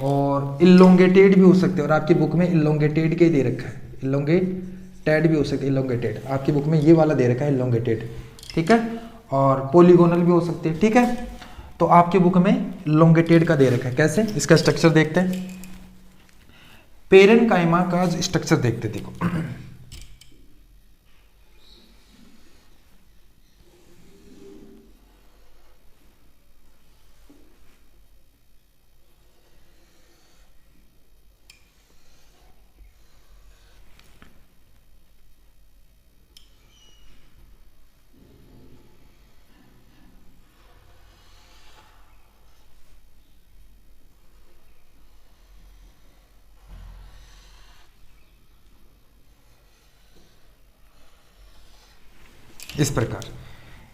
Speaker 1: और इलोंगेटेड भी हो सकते हैं। और आपकी बुक में इलोंगेटेड के दे रखा है, इलोंगेटेड भी हो सकते हैं, इलोंगेटेड आपकी बुक में ये वाला दे रखा है इलोंगेटेड, ठीक है, और पॉलीगोनल भी हो सकते हैं, ठीक है। तो आपकी बुक में इलोंगेटेड का दे रखा है। कैसे, इसका स्ट्रक्चर देखते हैं, पेरेन्काइमा का स्ट्रक्चर देखते हैं, देखो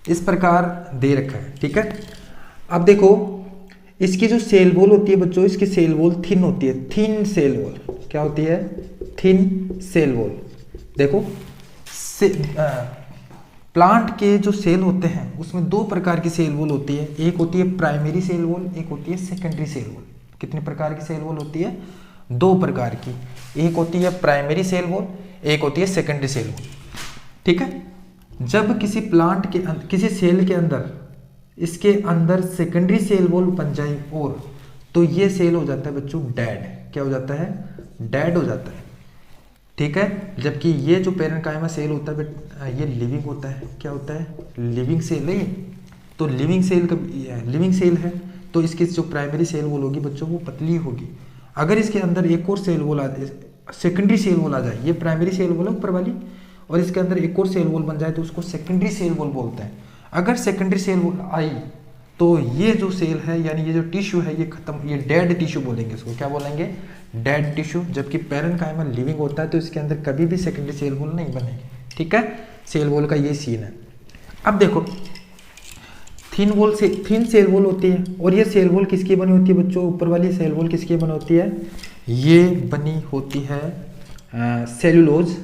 Speaker 1: इस प्रकार दे रखा है, ठीक है। अब देखो इसकी जो सेल वॉल होती है बच्चों, इसकी सेल वॉल थिन होती है, थिन सेल वॉल क्या होती है, थिन सेल वॉल। देखो प्लांट के जो सेल होते हैं उसमें दो प्रकार की सेल वॉल होती है, एक होती है प्राइमरी सेल वॉल, एक होती है सेकेंडरी सेल वॉल। कितने प्रकार की सेल वॉल होती है, दो प्रकार की, एक होती है प्राइमरी सेल वॉल, एक होती है सेकेंडरी सेल वॉल, ठीक है। जब किसी प्लांट के किसी सेल के अंदर इसके अंदर सेकेंडरी सेल वॉल बन जाए और तो ये सेल हो जाता है बच्चों डेड, क्या हो जाता है, डेड हो जाता है, ठीक है। जबकि ये जो पेरेन्काइमा सेल होता है ये लिविंग होता है, क्या होता है, लिविंग सेल है। तो लिविंग सेल है तो इसकी जो प्राइमरी सेल वॉल होगी बच्चों वो पतली होगी। अगर इसके अंदर एक और सेल वॉल आ जाए, सेकेंडरी सेल वॉल आ जाए, ये प्राइमरी सेल वॉल है ऊपर वाली, और इसके अंदर एक और सेल वॉल बन जाए तो उसको सेकेंडरी सेल वॉल बोलते हैं। अगर सेकेंडरी सेल वॉल आई तो ये जो सेल है यानी ये जो टिश्यू है ये खत्म, ये डेड टिश्यू बोलेंगे, इसको क्या बोलेंगे, डेड टिश्यू। जबकि पेरेन्काइमा लिविंग होता है तो इसके अंदर कभी भी सेकेंडरी सेल वॉल नहीं बनेगी, ठीक है। सेल वॉल का ये सीन है। अब देखो थिन सेल वॉल होती है, और ये सेल वॉल किसकी बनी होती है बच्चों, ऊपर वाली सेल वॉल किसकी बनी होती है, ये बनी होती है सेलुलोज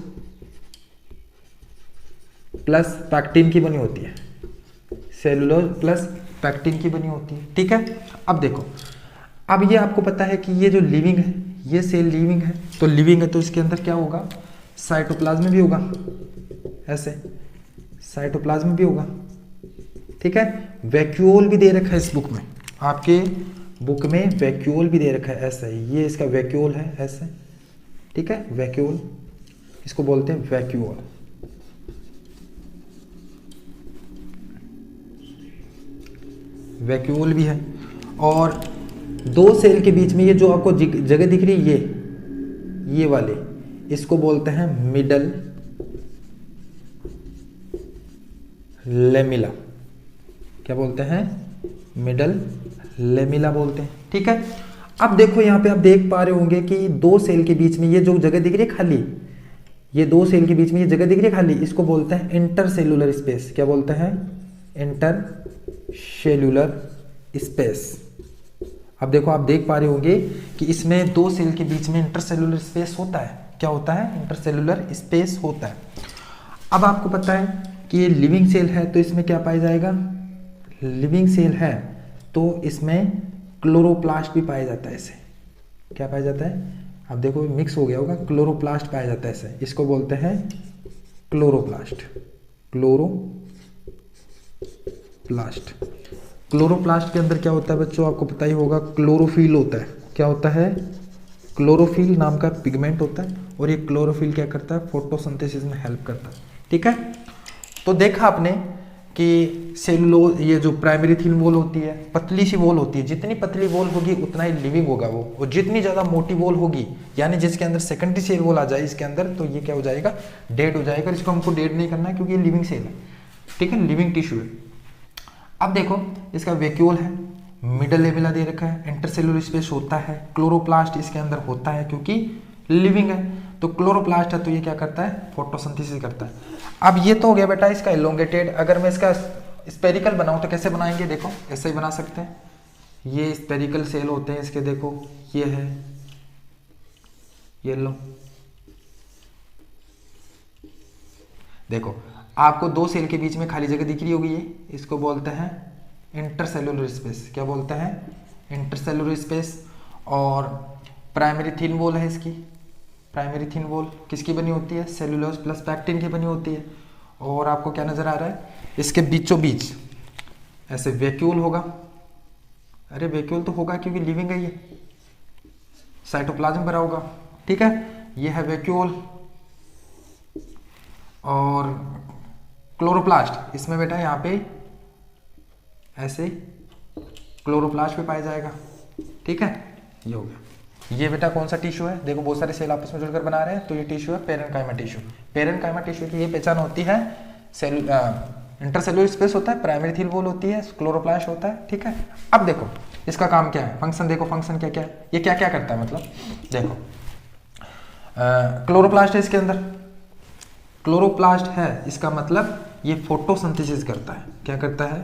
Speaker 1: प्लस पैक्टिन की बनी होती है, सेलुलोज प्लस पैक्टिन की बनी होती है, ठीक है। अब देखो, अब ये आपको पता है कि ये जो लिविंग है, ये सेल लिविंग है, तो लिविंग है तो इसके अंदर क्या होगा, साइटोप्लाज्म भी होगा, ऐसे साइटोप्लाज्म भी होगा, ठीक है। वैक्यूल भी दे रखा है इस बुक में, आपके बुक में वैक्यूल भी दे रखा है, ऐसा ही ये इसका वैक्यूल है ऐसे, ठीक है, वैक्यूल इसको बोलते हैं वैक्यूल। वैक्यूल भी है, और दो सेल के बीच में ये जो आपको जगह दिख रही है ये वाले, इसको बोलते हैं मिडल लेमिला, क्या बोलते हैं, मिडल लेमिला बोलते हैं, ठीक है। अब देखो यहाँ पे आप देख पा रहे होंगे कि दो सेल के बीच में ये जो जगह दिख रही है खाली, ये दो सेल के बीच में ये जगह दिख रही है खाली, इसको बोलते हैं इंटरसेलुलर स्पेस, क्या बोलते हैं, इंटर सेलुलर स्पेस। अब देखो आप देख पा रहे होंगे कि इसमें दो सेल के बीच में इंटरसेलुलर स्पेस होता है, क्या होता है, इंटरसेलुलर स्पेस होता है। अब आपको पता है कि ये लिविंग सेल है तो इसमें क्या पाया जाएगा, लिविंग सेल है तो इसमें क्लोरोप्लास्ट भी पाया जाता है, इसे क्या पाया जाता है, अब देखो मिक्स हो गया होगा, क्लोरोप्लास्ट पाया जाता है इसे, इसको बोलते हैं क्लोरोप्लास्ट, क्लोरोप्लास्ट के अंदर क्या होता है बच्चों, आपको पता ही होगा, क्लोरोफिल होता है, क्या होता है, क्लोरोफिल नाम का पिगमेंट होता है, और ये क्लोरोफिल क्या करता है, फोटोसिंथेसिस में हेल्प करता है, ठीक है। तो देखा आपने कि सेलुलोज, ये जो प्राइमरी थिन वॉल होती है, पतली सी वॉल होती है, जितनी पतली वॉल होगी उतना ही लिविंग होगा वो, और जितनी ज़्यादा मोटी वॉल होगी यानी जिसके अंदर सेकेंडरी सेल वॉल आ जाए इसके अंदर, तो ये क्या हो जाएगा, डेड हो जाएगा। इसको हमको डेड नहीं करना है क्योंकि ये लिविंग सेल है, ठीक है, लिविंग टिश्यू है। अब देखो इसका वैक्यूल है, मिडल लेमिला दे रखा है, इंटरसेलुलर स्पेस होता है, क्लोरोप्लास्ट इसके अंदर होता है क्योंकि लिविंग है, तो क्लोरोप्लास्ट है तो ये क्या करता है, फोटोसिंथेसिस करता है। अब ये तो हो गया बेटा इसका इलोंगेटेड। अगर मैं इसका स्पेरिकल बनाऊं तो कैसे बनाएंगे, देखो ऐसे ही बना सकते हैं, ये स्पेरिकल सेल होते हैं इसके, देखो ये है, ये लो, देखो आपको दो सेल के बीच में खाली जगह दिख रही होगी, ये इसको बोलते हैं इंटरसेलुलर स्पेस, क्या बोलते हैं, इंटरसेलुलर स्पेस। और प्राइमरी थिन वॉल है इसकी, प्राइमरी थिन वॉल किसकी बनी होती है, सेलुलोज प्लस पैक्टिन की बनी होती है। और आपको क्या नजर आ रहा है, इसके बीचों बीच ऐसे वैक्यूल होगा, अरे वैक्यूल तो होगा क्योंकि लिविंग है ये, साइटोप्लाज्म भरा होगा, ठीक है, ये है वैक्यूल। और क्लोरोप्लास्ट, इसमें बेटा यहाँ पे ऐसे क्लोरोप्लास्ट पे पाया जाएगा, ठीक है, ये हो गया। ये बेटा कौन सा टिश्यू है, देखो बहुत सारे सेल आपस में जुड़कर बना रहे हैं, तो ये टिश्यू है पेरेन्काइमा टिश्यू। पेरेन्काइमा टिश्यू की ये पहचान होती है, इंटरसेलुलर स्पेस होता है, प्राइमरी थिन वॉल होती है, क्लोरोप्लास्ट होता है, ठीक है। अब देखो इसका काम क्या है, फंक्शन देखो, फंक्शन क्या क्या है, ये क्या क्या करता है, मतलब देखो क्लोरोप्लास्ट है इसके अंदर, क्लोरोप्लास्ट है, इसका मतलब ये फोटोसिंथेसिस करता है, क्या करता है,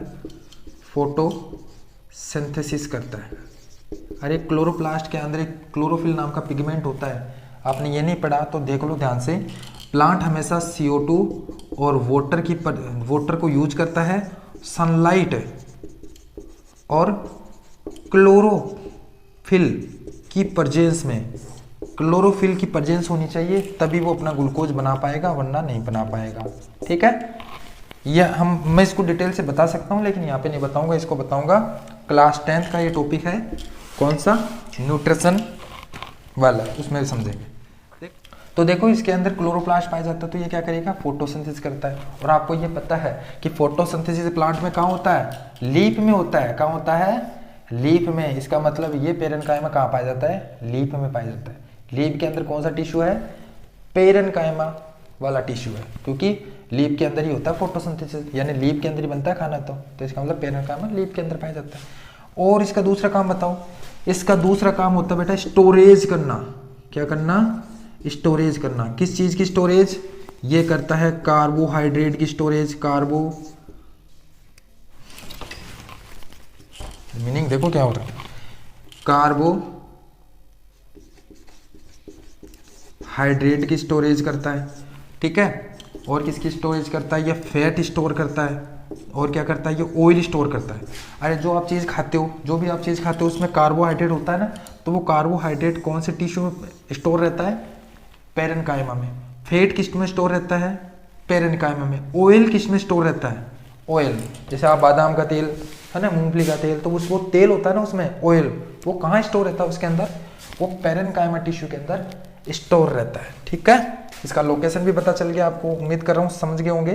Speaker 1: फोटोसिंथेसिस करता है। अरे क्लोरोप्लास्ट के अंदर एक क्लोरोफिल नाम का पिगमेंट होता है, आपने ये नहीं पढ़ा तो देख लो ध्यान से। प्लांट हमेशा CO2 और वाटर को यूज करता है, सनलाइट और क्लोरोफिल की प्रेजेंस में, क्लोरोफिल की प्रेजेंस होनी चाहिए तभी वो अपना ग्लूकोज बना पाएगा, वरना नहीं बना पाएगा, ठीक है। यह मैं इसको डिटेल से बता सकता हूँ लेकिन यहाँ पे नहीं बताऊंगा, इसको बताऊंगा क्लास 10th का ये टॉपिक है, कौन सा, न्यूट्रिशन वाला, उसमें समझेंगे। तो देखो इसके अंदर क्लोरोप्लास्ट पाया जाता है, तो ये क्या करेगा, फोटोसिंथेसिस करता है। और आपको ये पता है कि फोटोसिंथेसिस प्लांट में कहाँ होता है, लीफ में होता है, कहाँ होता है, लीफ में। इसका मतलब ये पेरेन्काइमा कहाँ पाया जाता है, लीफ में पाया जाता है। लीफ के अंदर कौन सा टिश्यू है, पेरेन्काइमा वाला टिश्यू है, क्योंकि लीफ के अंदर ही होता है फोटोसिंथेसिस, यानी लीफ के अंदर ही बनता है खाना, तो इसका मतलब पेरेन्काइमा लीफ के अंदर पाया जाता है। और इसका दूसरा काम बताओ, इसका दूसरा काम होता है बेटा स्टोरेज करना, क्या करना, स्टोरेज करना। किस चीज की स्टोरेज, ये करता है कार्बोहाइड्रेट की स्टोरेज, कार्बो, मीनिंग देखो क्या हो रहा है, कार्बोहाइड्रेट की स्टोरेज करता है, ठीक है। और किसकी स्टोरेज करता है, ये फैट स्टोर करता है। और क्या करता है, ये ऑयल स्टोर करता है। अरे जो आप चीज़ खाते हो, जो भी आप चीज़ खाते हो उसमें कार्बोहाइड्रेट होता है ना, तो वो कार्बोहाइड्रेट कौन से टिश्यू में स्टोर रहता है, पेरेन्काइमा में। फैट किस में स्टोर रहता है, पेरेन्काइमा में। ऑयल किस में स्टोर रहता है, ऑयल, जैसे आप बादाम का तेल है ना, मूंगफली का तेल, तो वो तेल होता है ना उसमें ऑयल, वो कहाँ स्टोर रहता है उसके अंदर, वो पेरेन्काइमा टिश्यू के अंदर स्टोर रहता है, ठीक है। इसका लोकेशन भी पता चल गया आपको, उम्मीद कर रहा हूँ समझ गए होंगे।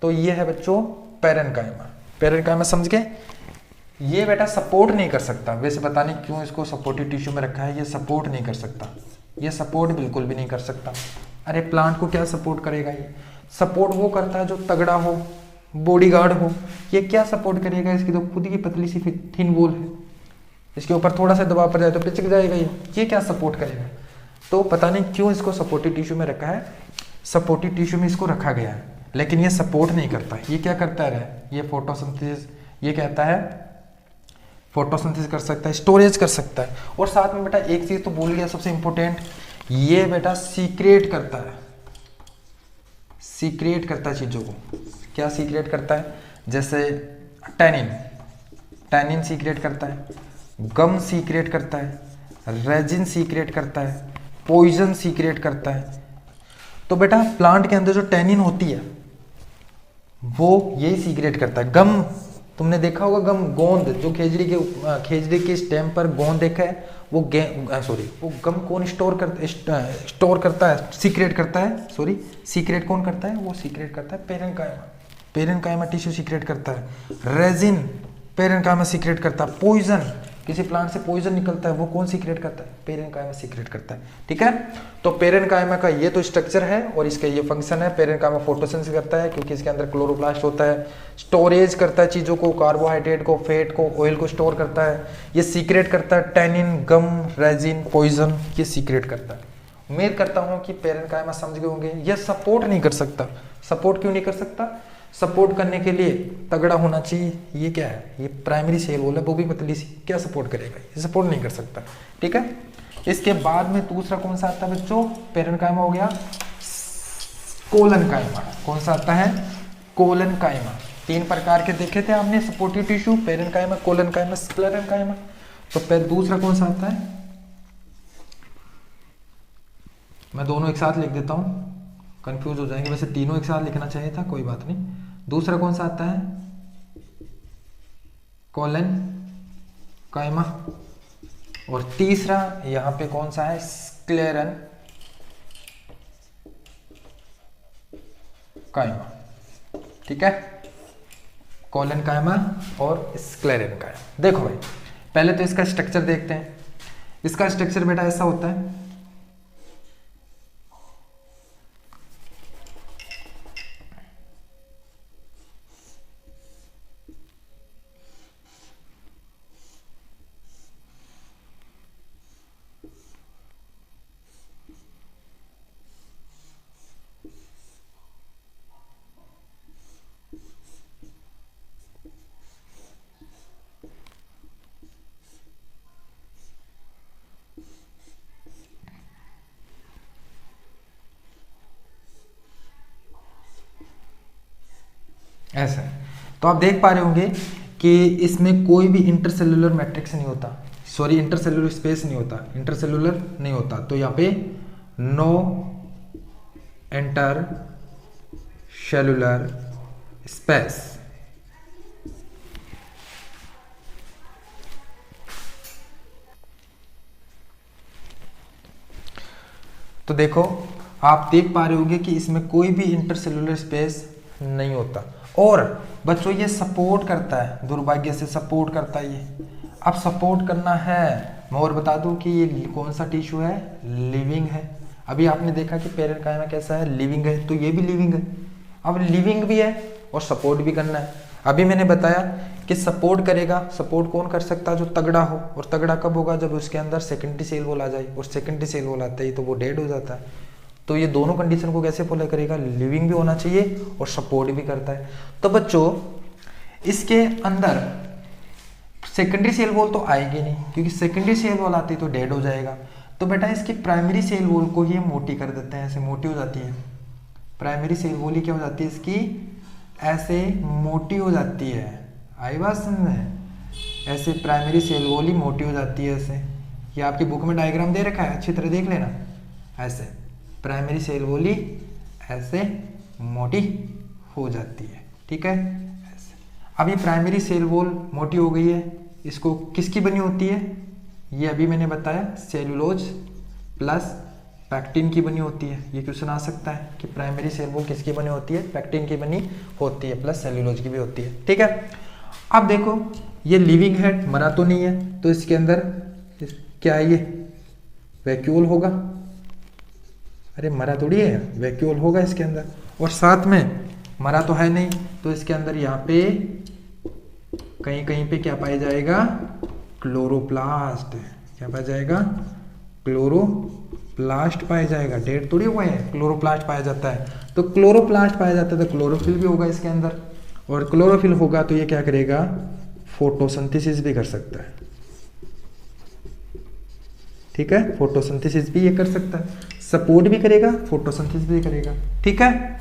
Speaker 1: तो ये है बच्चों पेरेन्काइमा, पेरेन्काइमा समझ गए। ये बेटा सपोर्ट नहीं कर सकता, वैसे पता नहीं क्यों इसको सपोर्टिव टिश्यू में रखा है, ये सपोर्ट नहीं कर सकता, ये सपोर्ट बिल्कुल भी नहीं कर सकता। अरे प्लांट को क्या सपोर्ट करेगा, ये सपोर्ट वो करता है जो तगड़ा हो, बॉडीगार्ड हो। ये क्या सपोर्ट करेगा, इसकी तो खुद की पतली सी थिन वॉल है, इसके ऊपर थोड़ा सा दबाव पड़ जाए तो पिचक जाएगा, ये क्या सपोर्ट करेगा। तो पता नहीं क्यों इसको सपोर्टिव टिश्यू में रखा है, सपोर्टिव टिश्यू में इसको रखा गया है, लेकिन ये सपोर्ट नहीं करता। ये क्या करता है, ये फोटोसिंथेसिस, ये कहता है फोटोसिंथेसिस कर सकता है, स्टोरेज कर सकता है। और साथ में बेटा एक चीज तो भूल गया सबसे इंपॉर्टेंट, ये बेटा सीक्रेट करता है, सीक्रेट करता है चीजों को। क्या सीक्रेट करता है, जैसे टैनिन, टैनिन सीक्रेट करता है, गम सीक्रेट करता है, रेजिन सीक्रेट करता है, पॉइजन सीक्रेट करता है। तो बेटा प्लांट के अंदर जो टैनिन होती है वो यही सीक्रेट करता है। गम तुमने देखा होगा, गम गोंद जो खेजड़ी के स्टेम पर गोंद देखा है, वो वो गम कौन स्टोर करता है, सीक्रेट करता है, सीक्रेट कौन करता है, वो सीक्रेट करता है पेरेन्काइमा, पेरेन्काइमा टिश्यू सीक्रेट करता है। रेजिन पेरेन्काइमा सीक्रेट करता है। पॉइजन, किसी प्लांट से पॉइजन निकलता है, वो कौन सीक्रेट करता है, पेरेन्काइमा सीक्रेट करता है, ठीक है। तो पेरेन्काइमा का ये तो स्ट्रक्चर है और इसका ये फंक्शन है। पेरेन्काइमा फोटोसिंथेसिस करता है क्योंकि इसके अंदर क्लोरोप्लास्ट होता है, स्टोरेज करता है चीजों को, कार्बोहाइड्रेट को, फैट को, ऑयल को स्टोर करता है, ये सीक्रेट करता है टैनिन, गम, रेजिन, पॉइजन, ये सीक्रेट करता है। उम्मीद करता हूँ कि पेरेन्काइमा समझ गए होंगे। ये सपोर्ट नहीं कर सकता, सपोर्ट क्यों नहीं कर सकता, सपोर्ट करने के लिए तगड़ा होना चाहिए। ये क्या है, ये प्राइमरी सेल वॉल है, वो भी पतली सी, क्या सपोर्ट करेगा, ये सपोर्ट नहीं कर सकता, ठीक है। इसके बाद में दूसरा कौन सा आता है बच्चों, पेरेन्काइमा हो गया, कोलनकाइमा। कौन सा आता है, कोलनकाइमा। तीन प्रकार के देखे थे आपने supportive tissue, parenchyma, collenchyma, sclerenchyma. तो फिर दूसरा कौन सा आता है, मैं दोनों एक साथ लिख देता हूं, कंफ्यूज हो जाएंगे, वैसे तीनों एक साथ लिखना चाहिए था, कोई बात नहीं। दूसरा कौन सा आता है, कोलेनकाइमा, और तीसरा यहां पे कौन सा है, स्क्लेरेन्काइमा। ठीक है, कोलेनकाइमा और स्क्लेरेन्काइमा। देखो भाई पहले तो इसका स्ट्रक्चर देखते हैं। इसका स्ट्रक्चर बेटा ऐसा होता है, ऐसा है। तो आप देख पा रहे होंगे कि इसमें कोई भी इंटरसेलुलर मैट्रिक्स नहीं होता, सॉरी इंटरसेलुलर स्पेस नहीं होता, इंटरसेलुलर नहीं होता। तो यहाँ पे नो इंटर सेलुलर स्पेस। तो देखो आप देख पा रहे होंगे कि इसमें कोई भी इंटरसेलुलर स्पेस नहीं होता। और बच्चों ये सपोर्ट करता है, दुर्भाग्य से सपोर्ट करता है ये। अब सपोर्ट करना है, मैं और बता दूं कि ये कौन सा टिश्यू है, लिविंग है। अभी आपने देखा कि पेरेन्काइमा कैसा है, लिविंग है, तो ये भी लिविंग है। अब लिविंग भी है और सपोर्ट भी करना है। अभी मैंने बताया कि सपोर्ट करेगा, सपोर्ट कौन कर सकता है, जो तगड़ा हो। और तगड़ा कब होगा, जब उसके अंदर सेकेंडरी सेल वॉल आ जाए, और सेकेंडरी सेल वॉल आते ही तो वो डेड हो जाता है। तो ये दोनों कंडीशन को कैसे फॉलो करेगा, लिविंग भी होना चाहिए और सपोर्ट भी करता है। तो बच्चों इसके अंदर सेकेंडरी सेल वॉल तो आएगी नहीं, क्योंकि सेकेंडरी सेल वॉल आती तो डेड हो जाएगा। तो बेटा इसकी प्राइमरी सेल वॉल को ही हम मोटी कर देते हैं, ऐसे मोटी हो जाती है। प्राइमरी सेल वॉल ही क्या हो जाती है इसकी, ऐसे मोटी हो जाती है। आई बात समझ में, ऐसे प्राइमरी सेल वॉल ही मोटी हो जाती है ऐसे। ये आपकी बुक में डायग्राम दे रखा है, अच्छी तरह देख लेना। ऐसे प्राइमरी सेल वॉल ही ऐसे मोटी हो जाती है, ठीक है ऐसे। अब ये प्राइमरी सेल वॉल मोटी हो गई है, इसको किसकी बनी होती है, ये अभी मैंने बताया सेलुलोज प्लस पैक्टिन की बनी होती है। ये क्वेश्चन आ सकता है कि प्राइमरी सेल वॉल किसकी बनी होती है, पैक्टिन की बनी होती है, प्लस सेलुलोज की भी होती है, ठीक है। अब देखो ये लिविंग है, मरा तो नहीं है, तो इसके अंदर क्या है, ये वैक्यूल होगा। अरे मरा थोड़ी है, वैक्यूल होगा इसके अंदर। और साथ में मरा तो है नहीं, तो इसके अंदर यहाँ पे कहीं कहीं पे क्या पाया जाएगा, क्लोरोप्लास्ट। क्या पाया जाएगा, क्लोरोप्लास्ट पाया जाएगा। डेड थोड़ी हुआ है, क्लोरोप्लास्ट पाया जाता है। तो क्लोरोप्लास्ट पाया जाता है तो क्लोरोफिल भी होगा इसके अंदर, और क्लोरोफिल होगा तो ये क्या करेगा, फोटोसिंथेसिस भी कर सकता है, ठीक है। फोटोसिंथेसिस भी ये कर सकता है, सपोर्ट भी करेगा, फोटोसिंथेसिस भी करेगा, ठीक है।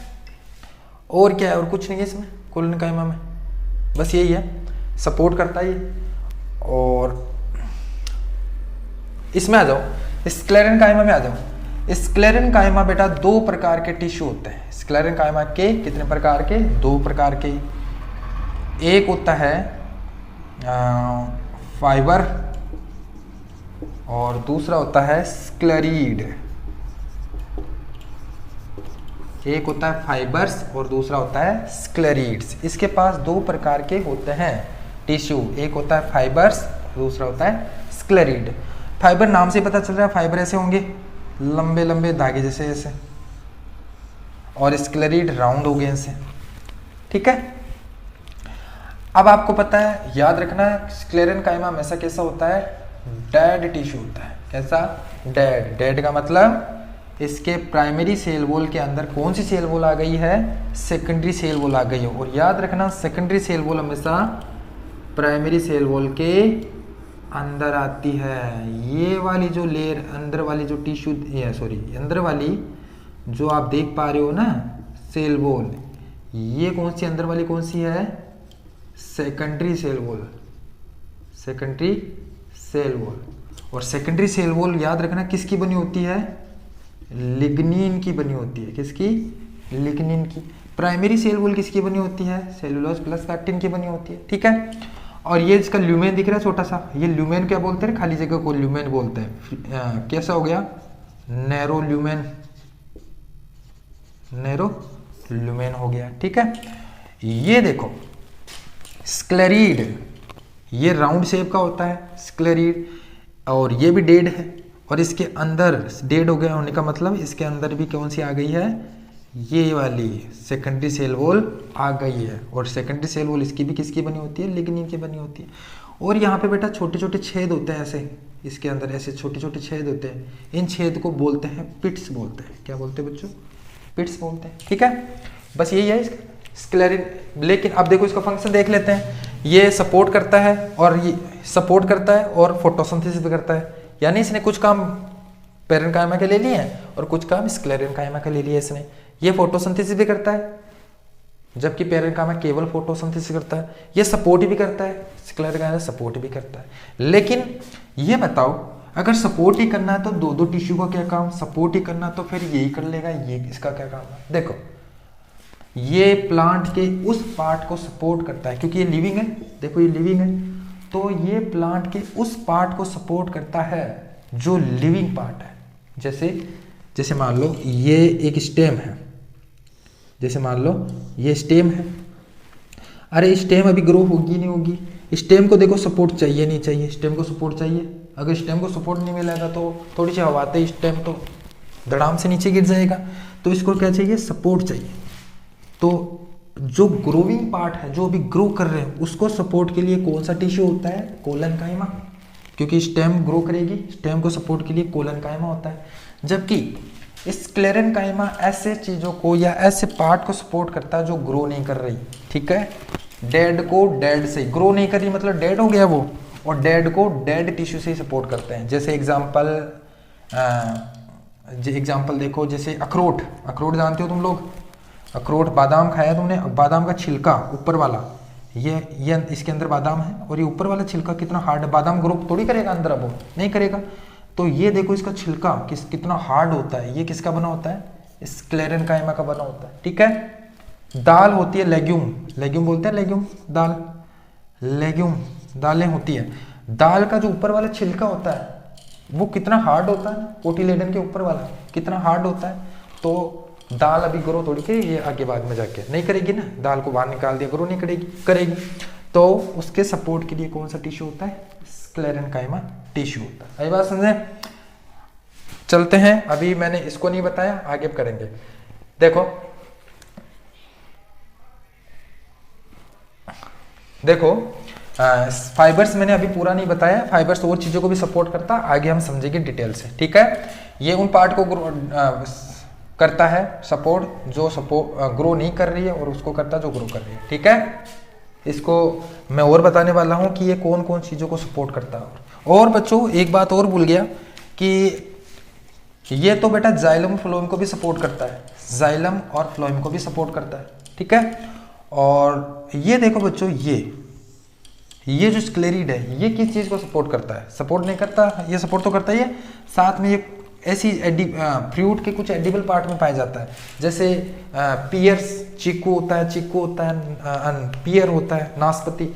Speaker 1: और क्या है, और कुछ नहीं है इसमें कोलेनकाइमा में, बस यही है, सपोर्ट करता है ये। और इसमें आ जाओ, स्क्लेरेन्काइमा में आ जाओ। स्क्लेरेन्काइमा बेटा दो प्रकार के टिश्यू होते हैं। स्क्लेरेन्काइमा के कितने प्रकार के, दो प्रकार के। एक होता है फाइबर और दूसरा होता है स्क्लेरीड। एक होता है फाइबर्स और दूसरा होता है स्क्लेरीड्स। इसके पास दो प्रकार के होते हैं टिश्यू, एक होता है फाइबर्स, दूसरा होता है स्क्लेरीड। फाइबर नाम से पता चल रहा है, फाइबर ऐसे होंगे लंबे लंबे धागे जैसे ऐसे, और स्क्लेरीड राउंड हो गए ऐसे, ठीक है। अब आपको पता है, याद रखना, स्क्लेरेन्काइमा हमेशा कैसा होता है, डेड टिश्यू होता है। कैसा, डेड। डेड का मतलब इसके प्राइमरी सेल वॉल के अंदर कौन सी सेल वॉल आ गई है, सेकेंडरी सेल वॉल आ गई है। और याद रखना सेकेंडरी सेल वॉल हमेशा प्राइमरी सेल वॉल के अंदर आती है। ये वाली जो लेयर अंदर वाली जो टिश्यू, सॉरी अंदर वाली जो आप देख पा रहे हो ना सेल वॉल, ये कौन सी अंदर वाली कौन सी है, secondary cell wall, secondary cell wall. और सेकेंडरी सेल वॉल याद रखना किसकी बनी होती है, लिग्निन की बनी होती है, किसकी, लिग्निन की। प्राइमरी सेल वॉल किसकी बनी होती है, सेलुलोज प्लस पैक्टिन की बनी होती है, ठीक है। और ये इसका ल्यूमेन दिख रहा है छोटा सा, ये ल्यूमेन क्या बोलते हैं, खाली जगह को ल्यूमेन बोलते हैं। कैसा हो गया, नैरो ल्यूमेन, नैरो ल्यूमेन हो गया, ठीक है। ये देखो स्क्लेरिड, ये राउंड शेप का होता है स्क्लेरिड, और ये भी डेड है, और इसके अंदर डेड हो गया होने का मतलब इसके अंदर भी कौन सी आ गई है, ये वाली सेकेंडरी सेल वॉल आ गई है। और सेकेंडरी सेल वॉल इसकी भी किसकी बनी होती है, लिग्निन की बनी होती है। और यहाँ पे बेटा छोटे छोटे छेद होते हैं ऐसे, इसके अंदर ऐसे छोटे छोटे छेद होते हैं, इन छेद को बोलते हैं पिट्स बोलते हैं। क्या बोलते हैं बच्चों, पिट्स बोलते हैं, ठीक है। बस यही है इसका स्क्लेरिन। लेकिन अब देखो इसका फंक्शन देख लेते हैं, ये सपोर्ट करता है, और ये सपोर्ट करता है और फोटोसिंथेसिस भी करता है, यानी इसने कुछ काम पेरेन्काइमा के ले लिए हैं और कुछ काम स्क्लेरेन्काइमा के ले लिए इसने। ये फोटोसिंथेसिस भी करता है, जबकि पेरेन्काइमा केवल फोटोसिंथेसिस करता है। ये सपोर्ट भी करता है, स्क्लेरेन्काइमा सपोर्ट भी करता है। लेकिन ये बताओ, अगर सपोर्ट ही करना है तो दो दो टिश्यू का क्या काम, सपोर्ट ही करना तो फिर यही कर लेगा, ये इसका क्या काम है। देखो ये प्लांट के उस पार्ट को सपोर्ट करता है, क्योंकि ये लिविंग है, देखो ये लिविंग है, तो ये प्लांट के उस पार्ट को सपोर्ट करता है जो लिविंग पार्ट है। जैसे मान लो ये एक स्टेम है, जैसे मान लो ये स्टेम है, अरे स्टेम अभी ग्रो होगी नहीं होगी, स्टेम को देखो सपोर्ट चाहिए नहीं चाहिए, स्टेम को सपोर्ट चाहिए। अगर स्टेम को सपोर्ट नहीं मिलेगा तो थोड़ी सी हवा आते ही स्टेम तो धड़ाम से नीचे गिर जाएगा, तो इसको क्या चाहिए, सपोर्ट चाहिए। तो जो ग्रोविंग पार्ट है, जो अभी ग्रो कर रहे हैं, उसको सपोर्ट के लिए कौन सा टिश्यू होता है, कोलेनकाइमा, क्योंकि स्टेम ग्रो करेगी, स्टेम को सपोर्ट के लिए कोलेनकाइमा होता है। जबकि स्क्लेरेन्काइमा ऐसे चीजों को या ऐसे पार्ट को सपोर्ट करता है जो ग्रो नहीं कर रही, ठीक है। डेड को डेड से, ग्रो नहीं कर रही मतलब डेड हो गया वो, और डेड को डेड टिश्यू से ही सपोर्ट करते हैं। जैसे एग्जाम्पल देखो, जैसे अखरोट, अखरोट जानते हो तुम लोग, अखरोट, बादाम खाया तुमने, बादाम का छिलका ऊपर वाला, ये इसके अंदर बादाम है, और ये ऊपर वाला छिलका कितना हार्ड है, बादाम ग्रो थोड़ी करेगा अंदर, अब वो नहीं करेगा। तो ये देखो इसका छिलका कितना हार्ड होता है, ये किसका बना होता है, स्क्लेरेन्काइमा का बना होता है, ठीक है। दाल होती है लेग्यूम, लेग्यूम बोलते हैं, लेग्यूम दाल, लेग्यूम दालें होती है। दाल का जो ऊपर वाला छिलका होता है वो कितना हार्ड होता है, कोटिलेडन के ऊपर वाला कितना हार्ड होता है। तो दाल अभी ग्रो थोड़ी के ये आगे बाद में जाके नहीं करेगी ना, दाल को बाहर निकाल दिया, ग्रो नहीं करेगी। तो उसके सपोर्ट के लिए कौन सा टिश्यू होता है, स्क्लेरेन्काइमा टिश्यू होता है। आई बात समझे, चलते हैं। अभी मैंने इसको नहीं बताया, आगे करेंगे। देखो फाइबर्स मैंने अभी पूरा नहीं बताया, फाइबर्स और चीजों को भी सपोर्ट करता, आगे हम समझेंगे डिटेल से, ठीक है। ये उन पार्ट को करता है सपोर्ट जो ग्रो नहीं कर रही है, और उसको करता है जो ग्रो कर रही है, ठीक है। इसको मैं और बताने वाला हूं कि ये कौन कौन चीजों को सपोर्ट करता है। और बच्चों एक बात और भूल गया कि ये तो बेटा जाइलम फ्लोएम को भी सपोर्ट करता है, जाइलम और फ्लोएम को भी सपोर्ट करता है, ठीक है। और ये देखो बच्चों, ये जो स्क्लेरिड है ये किस चीज को सपोर्ट करता है, सपोर्ट नहीं करता, ये सपोर्ट तो करता ही है, साथ में ये ऐसी फ्रूट के कुछ एडिबल पार्ट में पाया जाता है, जैसे पियर्स, चीकू होता है, पियर होता है, नाशपाती,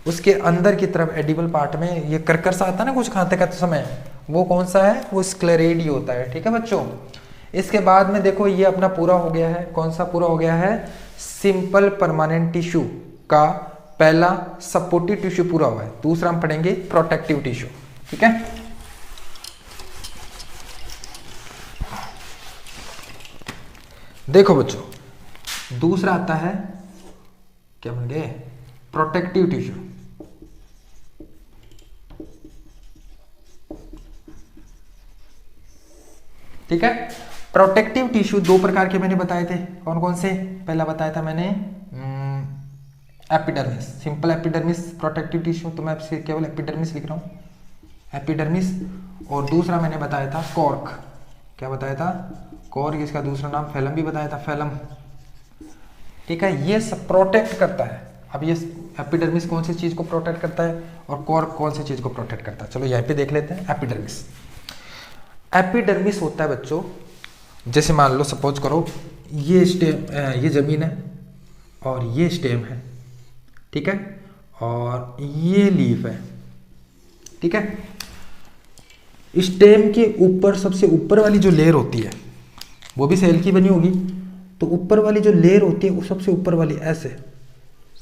Speaker 1: उसके अंदर की तरफ एडिबल पार्ट में ये करकर सा आता है ना कुछ खाते खाते समय, वो कौन सा है, वो स्क्लेरेड ही होता है, ठीक है बच्चों। इसके बाद में देखो ये अपना पूरा हो गया है, कौन सा पूरा हो गया है, सिंपल परमानेंट टिश्यू का पहला सपोर्टिव टिश्यू पूरा हुआ है। दूसरा हम पढ़ेंगे प्रोटेक्टिव टिश्यू, ठीक है। देखो बच्चों दूसरा आता है, क्या बन गए, प्रोटेक्टिव टिश्यू, ठीक है। प्रोटेक्टिव टिश्यू दो प्रकार के मैंने बताए थे, कौन कौन से, पहला बताया था मैंने epidermis, simple epidermis protective tissue, तो मैं केवल एपिडर्मिस लिख रहा हूं, एपिडर्मिस। और दूसरा मैंने बताया था कॉर्क, क्या बताया था, कॉर्क, इसका दूसरा नाम फैलम भी बताया था, फैलम, ठीक है, ये सब प्रोटेक्ट करता है। अब ये एपिडर्मिस कौन सी चीज को प्रोटेक्ट करता है और कॉर्क कौन सी चीज को प्रोटेक्ट करता है, चलो यहाँ पे देख लेते हैं। एपिडर्मिस, एपिडर्मिस होता है बच्चों, जैसे मान लो सपोज करो ये स्टेम, ये जमीन है और ये स्टेम है, ठीक है, और ये लीफ है, ठीक है। स्टेम के ऊपर सबसे ऊपर वाली जो लेयर होती है वो भी सेल की बनी होगी, तो ऊपर वाली जो लेयर होती है वो सबसे ऊपर वाली, ऐसे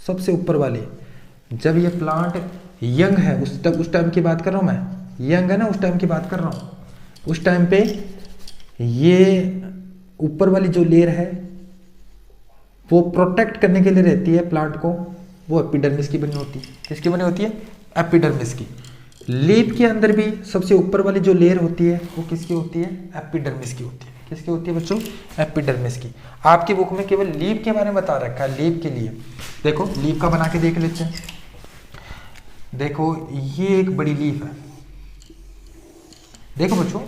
Speaker 1: सबसे ऊपर वाली, जब ये प्लांट यंग है उस टाइम की बात कर रहा हूँ मैं, यंग है ना उस टाइम की बात कर रहा हूँ, उस टाइम पे ये ऊपर वाली जो लेयर है वो प्रोटेक्ट करने के लिए रहती है प्लांट को, वो एपिडर्मिस की बनी होती है। किसकी बनी होती है? एपिडर्मिस की। लीफ के अंदर भी सबसे ऊपर वाली जो लेयर होती है वो किसकी होती है? एपिडर्मिस की होती है। किसकी होती है बच्चों? एपिडर्मिस की। आपकी बुक में केवल लीफ के बारे में बता रखा है, लीफ के लिए। देखो लीफ का बना के देख लेते हैं। देखो ये एक बड़ी लीफ है। देखो बच्चों,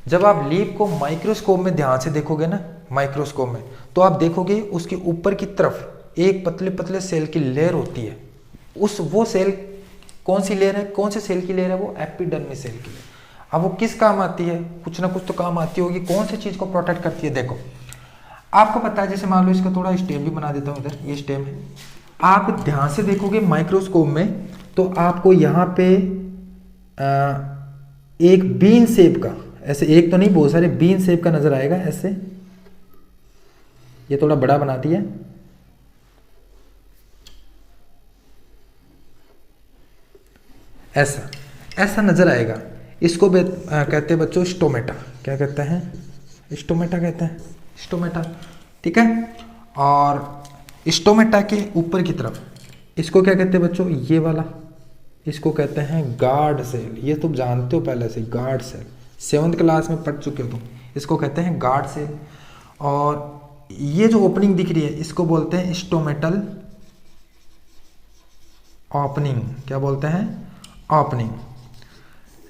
Speaker 1: जब आप लीफ को माइक्रोस्कोप में ध्यान से देखोगे ना, माइक्रोस्कोप में, तो आप देखोगे उसके ऊपर की तरफ एक पतले पतले सेल की लेयर होती है। वो सेल कौन सी लेयर है? कौन से सेल की लेयर है? वो एपिडर्मिस सेल की लेयर। अब वो किस काम आती है? कुछ ना कुछ तो काम आती होगी। कौन सी चीज को प्रोटेक्ट करती है? देखो आपको पता है, जैसे मान लो इसका थोड़ा स्टेम भी बना देता हूँ, इधर ये स्टेम है। आप ध्यान से देखोगे माइक्रोस्कोप में तो आपको यहाँ पे एक बीन शेप का, ऐसे एक तो नहीं बहुत सारे बीन शेप का नजर आएगा ऐसे। ये थोड़ा बड़ा बना दिया, ऐसा ऐसा नजर आएगा। इसको कहते हैं बच्चों स्टोमेटा। क्या कहते हैं? स्टोमेटा कहते हैं, स्टोमेटा, ठीक है। और स्टोमेटा के ऊपर की तरफ इसको क्या कहते हैं बच्चों? ये वाला, इसको कहते हैं गार्ड सेल। ये तुम जानते हो पहले से, गार्ड सेल 7th क्लास में पढ़ चुके हो तुम। इसको कहते हैं गार्ड सेल। और ये जो ओपनिंग दिख रही है इसको बोलते हैं स्टोमेटल ओपनिंग। क्या बोलते हैं? ओपनिंग।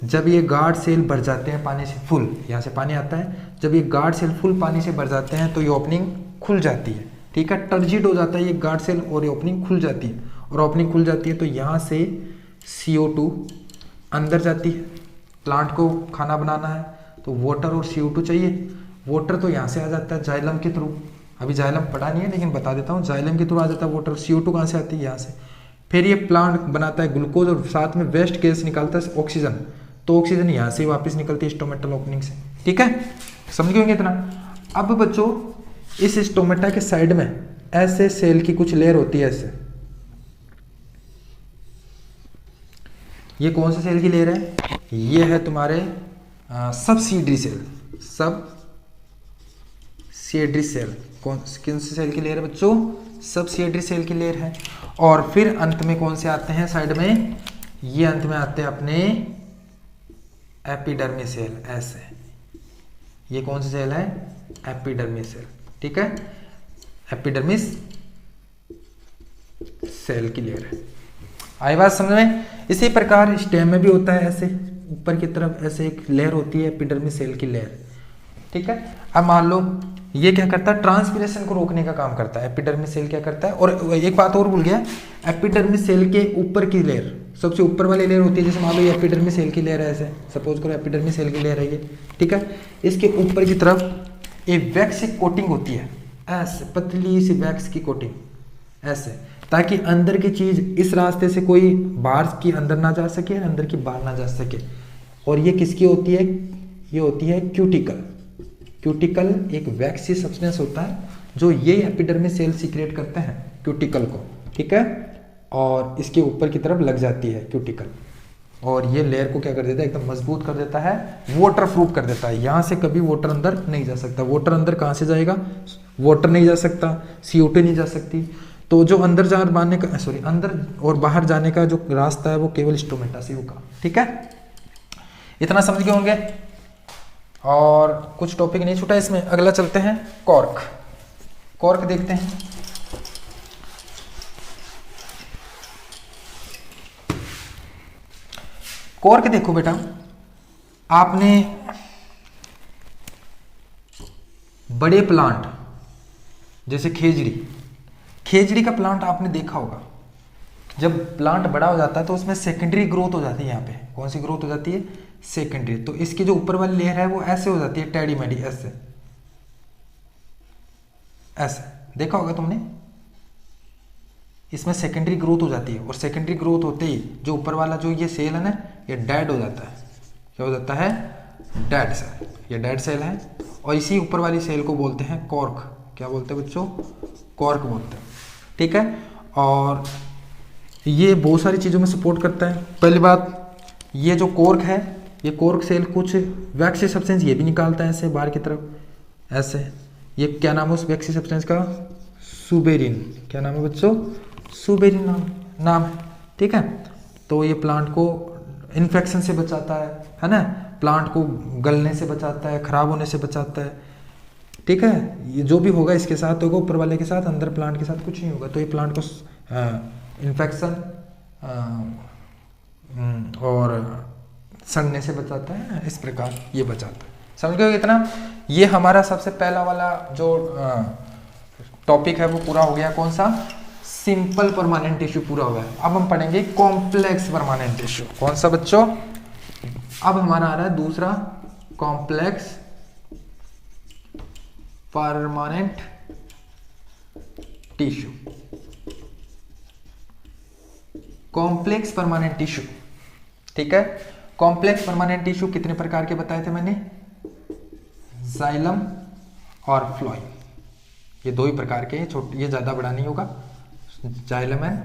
Speaker 1: जब ये गार्ड सेल भर जाते हैं पानी से फुल, यहाँ से पानी आता है, जब ये गार्ड सेल फुल पानी से भर जाते हैं तो ये ओपनिंग खुल जाती है, ठीक है। टर्जिड हो जाता है ये गार्ड सेल और ये ओपनिंग खुल जाती है। और ओपनिंग खुल जाती है तो यहाँ से CO2 अंदर जाती है। प्लांट को खाना बनाना है तो वाटर और CO2 चाहिए। वाटर तो यहाँ से आ जाता है जाइलम के थ्रू। अभी जाइलम पढ़ा नहीं है लेकिन बता देता हूँ, जाइलम के थ्रू आ जाता है वाटर। CO2 कहाँ से आती है? यहाँ से। फिर ये प्लांट बनाता है ग्लूकोज और साथ में वेस्ट गैस निकालता है ऑक्सीजन। तो ऑक्सीजन यहाँ से वापस निकलती है स्टोमेटल ओपनिंग से, ठीक है। समझ गए इतना? अब बच्चों इस स्टोमेटा के साइड में ऐसे सेल की कुछ लेयर होती है ऐसे। ये कौन से सेल की लेयर है? ये है तुम्हारे सबसिडरी सेल। सबसिडरी सेल कौन से सेल की लेयर है बच्चों? सबसिडरी सेल की लेयर है। और फिर अंत में कौन से आते हैं साइड में? ये अंत में आते हैं अपने एपिडर्मिस सेल, ऐसे। ये कौन सा सेल है? एपिडर्मिस सेल, ठीक है। एपिडर्मिस सेल की लेयर है। आई बात समझ में? इसी प्रकार स्टेम में भी होता है ऐसे, ऊपर की तरफ ऐसे एक लेयर होती है एपिडर्मिस सेल की लेयर, ठीक है। अब मान लो ये क्या करता है? ट्रांसपिरेशन को रोकने का काम करता है। एपिडर्मिस सेल क्या करता है? और एक बात और भूल गया, एपिडर्मिस सेल के ऊपर की लेयर, सबसे ऊपर वाली लेयर होती है, जैसे मान लो ये एपिडर्मिस सेल की लेयर है ऐसे, सपोज करो एपिडर्मिस सेल की लेयर है ये, ठीक है। इसके ऊपर की तरफ एक वैक्स की कोटिंग होती है ऐसे, पतली सी वैक्स की कोटिंग ऐसे, ताकि अंदर की चीज इस रास्ते से कोई बाहर की अंदर ना जा सके, अंदर की बाहर ना जा सके। और ये किसकी होती है? ये होती है क्यूटिकल। क्यूटिकल एक वैक्सी सब्सटेंस होता है जो ये एपिडर्मिस सेल सीक्रेट करते हैं क्यूटिकल को, ठीक है। और इसके ऊपर की तरफ लग जाती है क्यूटिकल, और ये लेयर को क्या कर देता है? एकदम मजबूत कर देता है, वाटर प्रूफ कर देता है। यहाँ से कभी वाटर अंदर नहीं जा सकता। वाटर अंदर कहाँ से जाएगा? वाटर नहीं जा सकता, CO2 नहीं जा सकती। तो जो अंदर जाने का, सॉरी, अंदर और बाहर जाने का जो रास्ता है वो केवल स्टोमेटा से होगा, ठीक है। इतना समझ गए होंगे? और कुछ टॉपिक नहीं छूटा इसमें। अगला चलते हैं कॉर्क। कॉर्क देखते हैं। कॉर्क देखो बेटा, आपने बड़े प्लांट जैसे खेजड़ी, खेजड़ी का प्लांट आपने देखा होगा, जब प्लांट बड़ा हो जाता है तो उसमें सेकेंडरी ग्रोथ हो जाती है। यहाँ पे कौन सी ग्रोथ हो जाती है? सेकेंडरी। तो इसकी जो ऊपर वाली लेयर है वो ऐसे हो जाती है, टेढ़ी मेढ़ी, ऐसे ऐसे देखा होगा तुमने। इसमें सेकेंडरी ग्रोथ हो जाती है, और सेकेंडरी ग्रोथ होते ही जो ऊपर वाला जो ये सेल है ना, ये डेड हो जाता है। क्या हो जाता है? Dead cell. ये डेड सेल है, और इसी ऊपर वाली सेल को बोलते हैं कॉर्क। क्या बोलते हैं बच्चों? कॉर्क बोलते हैं। ठीक है, और ये बहुत सारी चीज़ों में सपोर्ट करता है। पहली बात, ये जो कॉर्क है, ये कॉर्क सेल कुछ वैक्सी सब्सटेंस ये भी निकालता है ऐसे बाहर की तरफ, ऐसे। ये क्या नाम है उस वैक्सी सब्सटेंस का? सुबेरिन। क्या नाम है बच्चों? सुबेरिन नाम है। ठीक है, तो ये प्लांट को इन्फेक्शन से बचाता है ना, प्लांट को गलने से बचाता है, खराब होने से बचाता है। ठीक है, ये जो भी होगा इसके साथ होगा, ऊपर वाले के साथ, अंदर प्लांट के साथ कुछ नहीं होगा। तो ये प्लांट को इन्फेक्शन और सड़ने से बचाता है, इस प्रकार ये बचाता है। समझ गए इतना? ये हमारा सबसे पहला वाला जो टॉपिक है वो पूरा हो गया। कौन सा? सिंपल परमानेंट टिश्यू पूरा हो गया। अब हम पढ़ेंगे कॉम्प्लेक्स परमानेंट टिश्यू। कौन सा बच्चों? अब हमारा आ रहा है दूसरा, complex permanent tissue. Complex permanent tissue. ठीक है, कॉम्प्लेक्स परमानेंट टिश्यू कितने प्रकार के बताए थे मैंने? जाइलम और फ्लोएम। ये दो ही प्रकार के हैं, छोटे, ये ज्यादा बड़ा नहीं होगा। जाइलम एंड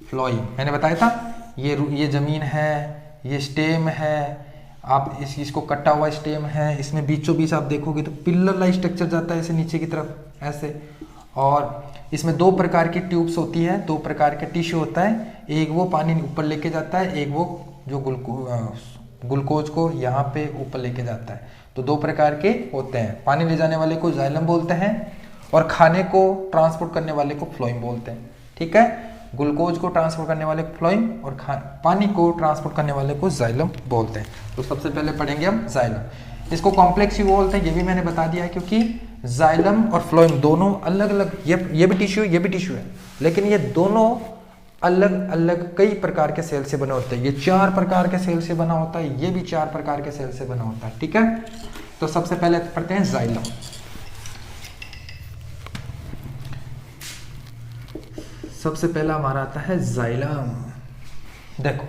Speaker 1: फ्लोएम मैंने बताया था। ये जमीन है, ये स्टेम है, आप इसको कटा हुआ स्टेम है, इसमें बीचों बीच आप देखोगे तो पिलर लाइक स्ट्रक्चर जाता है ऐसे नीचे की तरफ ऐसे। और इसमें दो प्रकार की ट्यूब्स होती है, दो प्रकार के टिश्यू होता है। एक वो पानी ऊपर लेके जाता है, एक वो जो ग्लूकोज को यहाँ पे ऊपर लेके जाता है। तो दो प्रकार के होते हैं। पानी ले जाने वाले को जाइलम बोलते हैं, और खाने को ट्रांसपोर्ट करने वाले को फ्लोएम बोलते हैं। ठीक है, ग्लूकोज को ट्रांसपोर्ट करने वाले को फ्लोएम, और पानी को ट्रांसपोर्ट करने वाले को जाइलम बोलते हैं। तो सबसे पहले पढ़ेंगे हम जाइलम। इसको कॉम्प्लेक्स ही बोलते हैं, ये भी मैंने बता दिया है, क्योंकि जाइलम और फ्लोएम दोनों अलग अलग, ये भी टिश्यू, ये भी टिश्यू है, लेकिन ये दोनों अलग अलग कई प्रकार के सेल से बने होते हैं। ये 4 प्रकार के सेल से बना होता है, ये भी 4 प्रकार के सेल से बना होता है। ठीक है, तो सबसे पहले पढ़ते हैं जाइलम। सबसे पहला हमारा आता है जाइलम। देखो,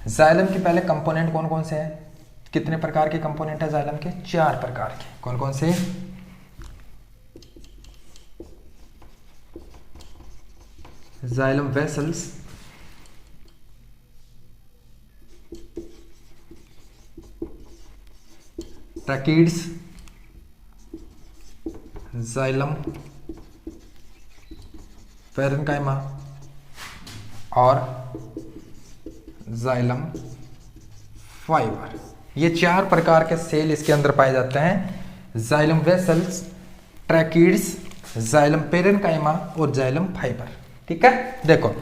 Speaker 1: जाइलम के पहले कंपोनेंट कौन कौन से हैं? कितने प्रकार के कंपोनेंट है जाइलम के? 4 प्रकार के। कौन कौन से? Xylem vessels, tracheids, xylem parenchyma और जाइलम फाइबर। ये 4 प्रकार के सेल इसके अंदर पाए जाते हैं। Xylem vessels, tracheids, xylem parenchyma और जाइलम फाइबर। ठीक है, देखो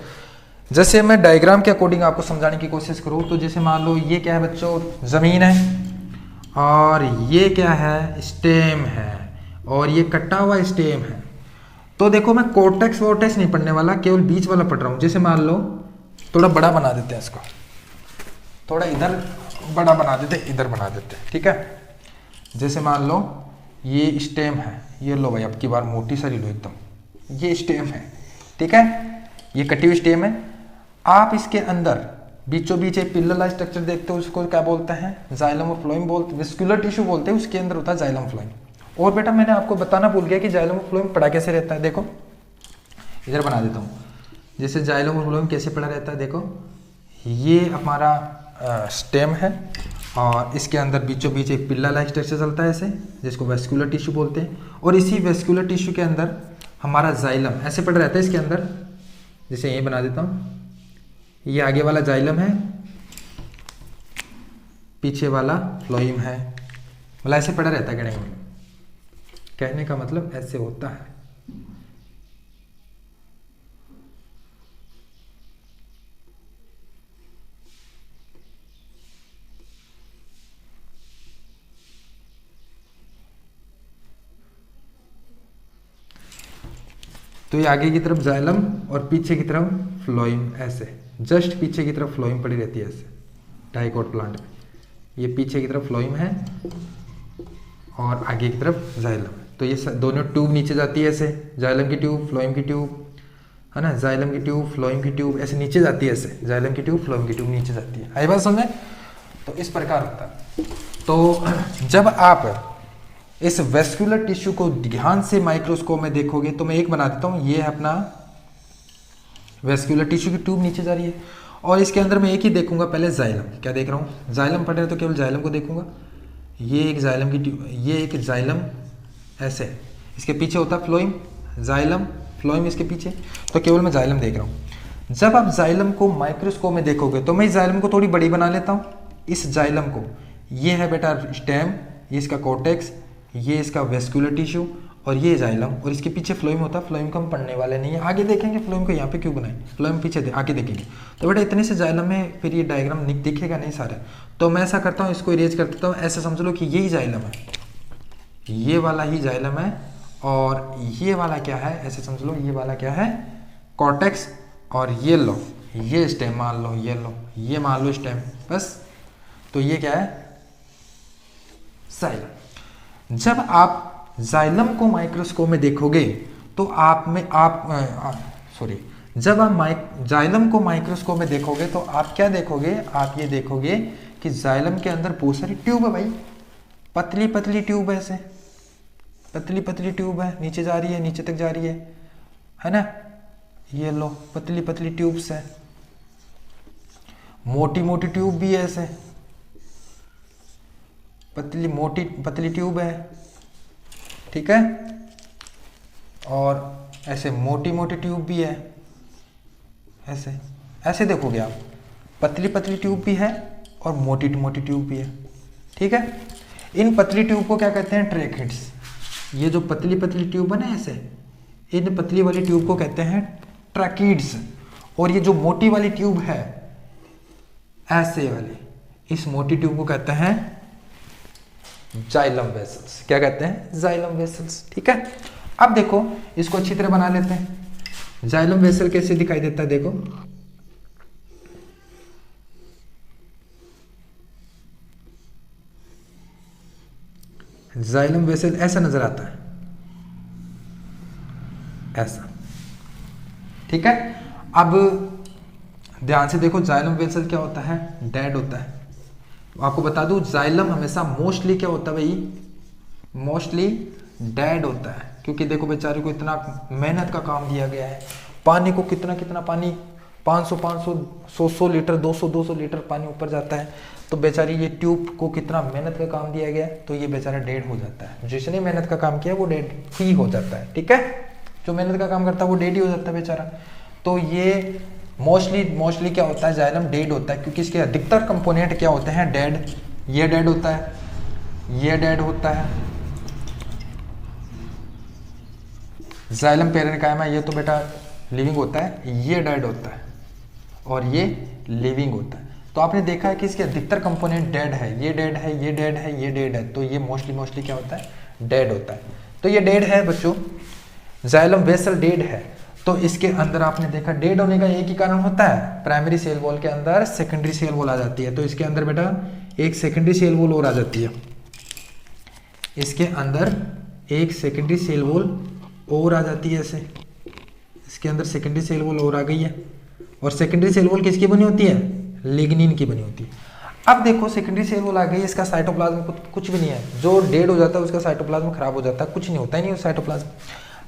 Speaker 1: जैसे मैं डायग्राम के अकॉर्डिंग आपको समझाने की कोशिश करूं, तो जैसे मान लो ये क्या है बच्चों? जमीन है, और ये क्या है? स्टेम है, और ये कटा हुआ स्टेम है। तो देखो, मैं कोर्टेक्स वोर्टेक्स नहीं पढ़ने वाला, केवल बीच वाला पढ़ रहा हूं। जैसे मान लो, थोड़ा बड़ा बना देते हैं इसको, थोड़ा इधर बड़ा बना देते, इधर बना देते हैं। ठीक है, जैसे मान लो ये स्टेम है, ये लो भाई, अब की बार मोटी सारी लो एकदम, ये स्टेम है। ठीक है, ये कटी हुई स्टेम है। आप इसके अंदर बीचों बीच एक पिलर लाइक स्ट्रक्चर देखते हो, उसको क्या बोलते हैं? जाइलम और फ्लोएम बोलते हैं, वेस्कुलर टिश्यू बोलते हैं। उसके अंदर होता है जाइलम फ्लोएम। और बेटा मैंने आपको बताना भूल गया कि जाइलम और फ्लोएम पड़ा कैसे रहता है। देखो इधर बना देता हूँ, जैसे जाइलम और फ्लोएम कैसे पड़ा रहता है। देखो, ये हमारा स्टेम है, और इसके अंदर बीचों बीच एक पिल्ला लाइक स्ट्रक्चर चलता है ऐसे, जिसको वेस्कुलर टिश्यू बोलते हैं। और इसी वेस्कुलर टिश्यू के अंदर हमारा जाइलम ऐसे पड़ा रहता है इसके अंदर। जैसे ये बना देता हूँ, ये आगे वाला जाइलम है, पीछे वाला फ्लोएम है, मतलब ऐसे पड़ा रहता है गणेश में। कहने का मतलब ऐसे होता है। तो ये आगे की तरफ जाइलम और पीछे की तरफ फ्लोएम, ऐसे जस्ट पीछे की तरफ फ्लोएम पड़ी रहती है ऐसे डाइकोट प्लांट में। ये पीछे की तरफ फ्लोएम है और आगे की तरफ जाइलम। तो ये दोनों ट्यूब नीचे जाती है ऐसे, जाइलम की ट्यूब, फ्लोएम की ट्यूब, है ना, जाइलम की ट्यूब, फ्लोएम की ट्यूब ऐसे नीचे जाती है ऐसे, जाइलम की ट्यूब, फ्लोएम की ट्यूब नीचे जाती है। आई बात समझ? तो इस प्रकार होता है। तो जब आप इस वेस्कुलर टिश्यू को ध्यान से माइक्रोस्कोप में देखोगे तो मैं एक बना देता हूँ, ये है अपना वेस्कुलर टिश्यू की ट्यूब नीचे जा रही है और इसके अंदर मैं एक ही देखूंगा पहले जाइलम। क्या देख रहा हूँ? जाइलम पड़ रहा है तो केवल जाइलम को देखूंगा। ये एक जाइलम की ट्यूब, ये एक जाइलम ऐसे, इसके पीछे होता है फ्लोएम, जाइलम फ्लोएम इसके पीछे, तो केवल मैं जाइलम देख रहा हूँ। जब आप जाइलम को माइक्रोस्कोप में देखोगे तो मैं इस जाइलम को थोड़ी बड़ी बना लेता हूँ। इस जाइलम को, ये है बेटा स्टेम, ये इसका कॉर्टेक्स, ये इसका वेस्कुलर टिश्यू और ये जाइलम, और इसके पीछे फ्लोएम होता है। फ्लोएम को हम पढ़ने वाले नहीं है, आगे देखेंगे फ्लोएम को यहाँ पे क्यों बनाए, फ्लोएम पीछे आगे देखेंगे। तो बेटा इतने से जाइलम में फिर ये डायग्राम दिखेगा नहीं सारा, तो मैं ऐसा करता हूँ, इसको इरेज कर देता हूँ। ऐसे समझ लो कि यही जाइलम है, ये वाला ही जाइलम है और ये वाला क्या है, ऐसे समझ लो ये वाला क्या है, कॉर्टेक्स, और ये लो ये स्टेम मान लो, ये लो ये मान लो स्टेम, बस। तो ये क्या है, जाइलम। जब आप जाइलम को माइक्रोस्कोप में देखोगे तो जब आप जाइलम को माइक्रोस्कोप में देखोगे तो आप क्या देखोगे, आप ये देखोगे कि जाइलम के अंदर बहुत सारी ट्यूब है भाई, पतली पतली ट्यूब है, ऐसे पतली पतली ट्यूब है, नीचे जा रही है, नीचे तक जा रही है ना। ये लो पतली पतली ट्यूब्स है, मोटी मोटी ट्यूब भी है, ऐसे पतली मोटी पतली ट्यूब है, ठीक है, और ऐसे मोटी मोटी ट्यूब भी है, ऐसे ऐसे देखोगे आप, पतली पतली ट्यूब भी है और मोटी मोटी ट्यूब भी है, ठीक है। इन पतली ट्यूब को क्या कहते हैं, ट्रैकिड्स। ये जो पतली पतली ट्यूब है ना ऐसे, इन पतली वाली ट्यूब को कहते हैं ट्रैकिड्स, और ये जो मोटी वाली ट्यूब है ऐसे वाली, इस मोटी ट्यूब को कहते हैं जाइलम वेसल्स। क्या कहते हैं, जाइलम वेसल्स, ठीक है। अब देखो इसको अच्छी तरह बना लेते हैं। जाइलम वेसल कैसे दिखाई देता है, देखो जाइलम वेसल ऐसा नजर आता है, ऐसा, ठीक है। अब ध्यान से देखो, जाइलम वेसल क्या होता है, डेड होता है। आपको बता दूं, जाइलम हमेशा मोस्टली क्या होता है भाई, मोस्टली डेड होता है, क्योंकि देखो बेचारे को इतना मेहनत का काम दिया गया है, पानी को कितना कितना पानी 500 100 लीटर 200 लीटर पानी ऊपर जाता है, तो बेचारी ये ट्यूब को कितना मेहनत का काम दिया गया है, तो ये बेचारा डेड हो जाता है। जिसने मेहनत का काम किया वो डेड ही हो जाता है, ठीक है। जो मेहनत का काम करता है वो डेड ही हो जाता है बेचारा। तो ये मोस्टली क्या होता है, जाइलम डेड होता है, क्योंकि इसके अधिकतर कंपोनेंट क्या होते हैं, डेड। ये डेड होता है, ये डेड होता है, जाइलम पेरेन्काइमा ये तो बेटा लिविंग होता है, ये डेड होता है और ये लिविंग होता है। तो आपने देखा है कि इसके अधिकतर कंपोनेंट डेड है, ये डेड है, ये डेड है, ये डेड है, तो ये मोस्टली क्या होता है, डेड होता है। तो ये डेड है बच्चों, जाइलम वेसल डेड है। तो इसके अंदर आपने देखा डेड होने का एक ही कारण होता है, प्राइमरी सेल वॉल के अंदर सेकेंडरी सेल वॉल आ जाती है। तो इसके अंदर बेटा एक सेकेंडरी सेल वॉल और आ जाती है, इसके अंदर एक सेकेंडरी सेल वॉल और आ जाती है, ऐसे इसके अंदर सेकेंडरी सेल वॉल और आ गई है। और सेकेंडरी सेल वॉल किसकी बनी होती है, लिग्निन की बनी होती है। अब देखो सेकेंडरी सेल वॉल आ गई, इसका साइटोप्लाज्म कुछ भी नहीं है, जो डेड हो जाता है उसका साइटोप्लाज्म खराब हो जाता है, कुछ नहीं होता ही नहीं साइटोप्लाज्म।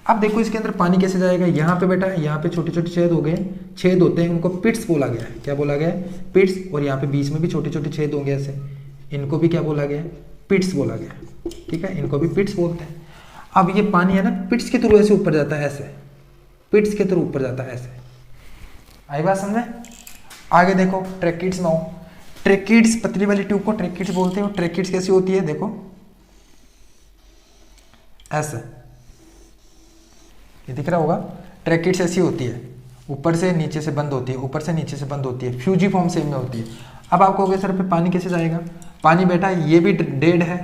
Speaker 1: अब देखो इसके अंदर पानी कैसे जाएगा, यहाँ पे बेटा यहाँ पे छोटे छोटे छेद हो गए, छेद होते हैं उनको पिट्स बोला गया है। क्या बोला गया है, पिट्स। और यहाँ पे बीच में भी छोटे छोटे छेद होंगे ऐसे, इनको भी क्या बोला गया है, पिट्स बोला गया है, ठीक है, इनको भी पिट्स बोलते हैं। अब ये पानी है ना पिट्स के थ्रू ऐसे ऊपर जाता है, ऐसे पिट्स के थ्रू ऊपर जाता है, ऐसे। आई बात समझ में। आगे देखो ट्रैकिड्स में आओ, ट्रैकिड्स पतली वाली ट्यूब को ट्रैकिड्स बोलते हैं। ट्रैकिड्स कैसी होती है, देखो ऐसे, ये दिख रहा होगा, ट्रैकिड्स ऐसी होती है, ऊपर से नीचे से बंद होती है, ऊपर से नीचे से बंद होती है, फ्यूजिफॉर्म शेप में होती है। अब आपको कहोगे सर पे पानी कैसे जाएगा, पानी बेटा ये भी डेड है,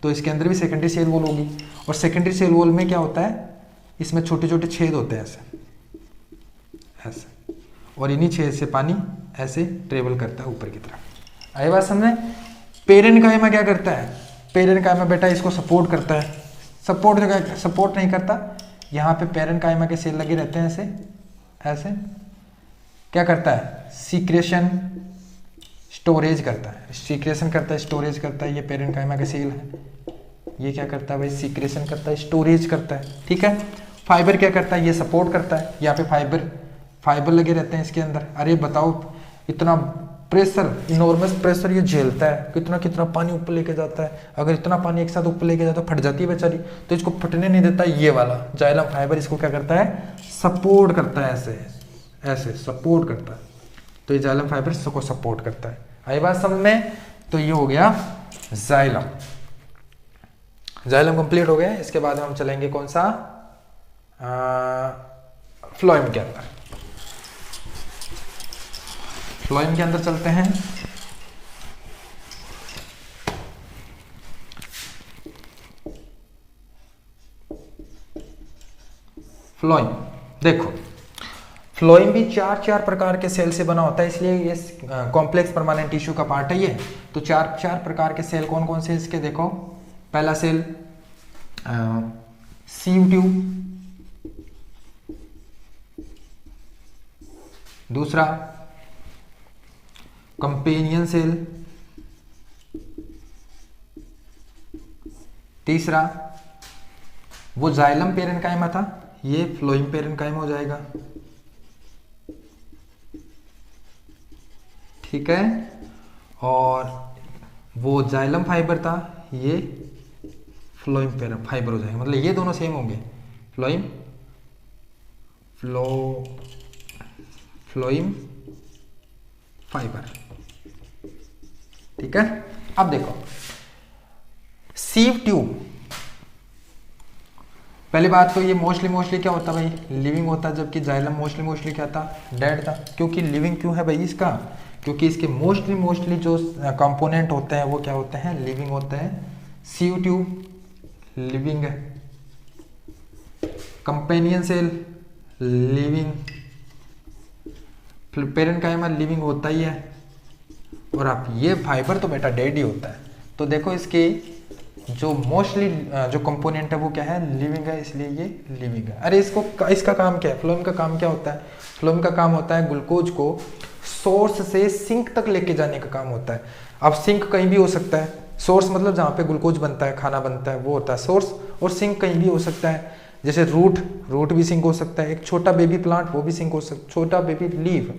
Speaker 1: तो इसके अंदर भी सेकेंडरी सेल वॉल होगी, और सेकेंडरी सेल वॉल में क्या होता है, इसमें छोटे छोटे छेद होते हैं ऐसे ऐसे, और इन्हीं छेद से पानी ऐसे ट्रेवल करता है ऊपर की तरफ। आई बात समझे? पेरेन्काइमा क्या करता है? पेरेन्काइमा बेटा इसको सपोर्ट करता है। सपोर्ट नहीं करता, यहाँ पे पेरेन्काइमा के सेल लगे रहते हैं ऐसे ऐसे। क्या करता है? सीक्रेशन स्टोरेज करता है, सीक्रेशन करता है, स्टोरेज करता है। ये पेरेन्काइमा के सेल है, ये क्या करता है भाई? सीक्रेशन करता है, स्टोरेज करता है। ठीक है। फाइबर क्या करता है? ये सपोर्ट करता है। यहाँ पे फाइबर लगे रहते हैं इसके अंदर। अरे बताओ, इतना प्रेशर, इनॉर्मस प्रेशर ये झेलता है, कितना कितना पानी ऊपर लेके जाता है। अगर इतना पानी एक साथ ऊपर लेके जाता है फट जाती है बेचारी, तो इसको फटने नहीं देता ये वाला जाइलम फाइबर। इसको क्या करता है? सपोर्ट करता है, ऐसे ऐसे सपोर्ट करता है। तो ये जाइलम फाइबर इसको सपोर्ट करता है। आई बात समझ में? तो ये हो गया जाइलम। जाइलम कंप्लीट हो गया। इसके बाद हम चलेंगे कौन सा? फ्लोएम के अंदर। फ्लोएम के अंदर चलते हैं। फ्लोएम देखो, फ्लोएम भी चार प्रकार के सेल से बना होता है, इसलिए ये कॉम्प्लेक्स परमानेंट टिश्यू का पार्ट है ये। तो चार प्रकार के सेल कौन कौन से इसके? देखो, पहला सेल सीव ट्यूब, दूसरा कंपेनियन सेल, तीसरा वो जाइलम पेरेन्काइमा था, ये फ्लोएम पेरेन्काइमा हो जाएगा। ठीक है। और वो जाइलम फाइबर था, ये फ्लोएम फाइबर हो जाएगा। मतलब ये दोनों सेम होंगे, फ्लोएम फाइबर। ठीक है। अब देखो, सीव ट्यूब, पहली बात तो ये मोस्टली क्या होता है भाई? लिविंग होता है, जबकि जाइलम मोस्टली क्या था? डेड था। क्योंकि लिविंग क्यों है भाई इसका? क्योंकि इसके मोस्टली जो कंपोनेंट होते हैं वो क्या होते हैं? लिविंग होते हैं। सीव ट्यूब लिविंग है, companion cell living, parenchyma living होता ही है, और आप ये फाइबर तो बेटा डेड ही होता है। तो देखो, इसके जो मोस्टली जो कंपोनेंट है वो क्या है? लिविंग है, इसलिए ये लिविंग है। अरे इसका काम क्या है? फ्लोएम का काम क्या होता है? फ्लोएम का काम होता है ग्लूकोज को सोर्स से सिंक तक लेके जाने का काम होता है। अब सिंक कहीं भी हो सकता है, सोर्स मतलब जहाँ पे ग्लूकोज बनता है, खाना बनता है, वो होता है सोर्स। और सिंक कहीं भी हो सकता है, जैसे रूट भी सिंक हो सकता है, एक छोटा बेबी प्लांट वो भी सिंक हो सकता है, छोटा बेबी लीफ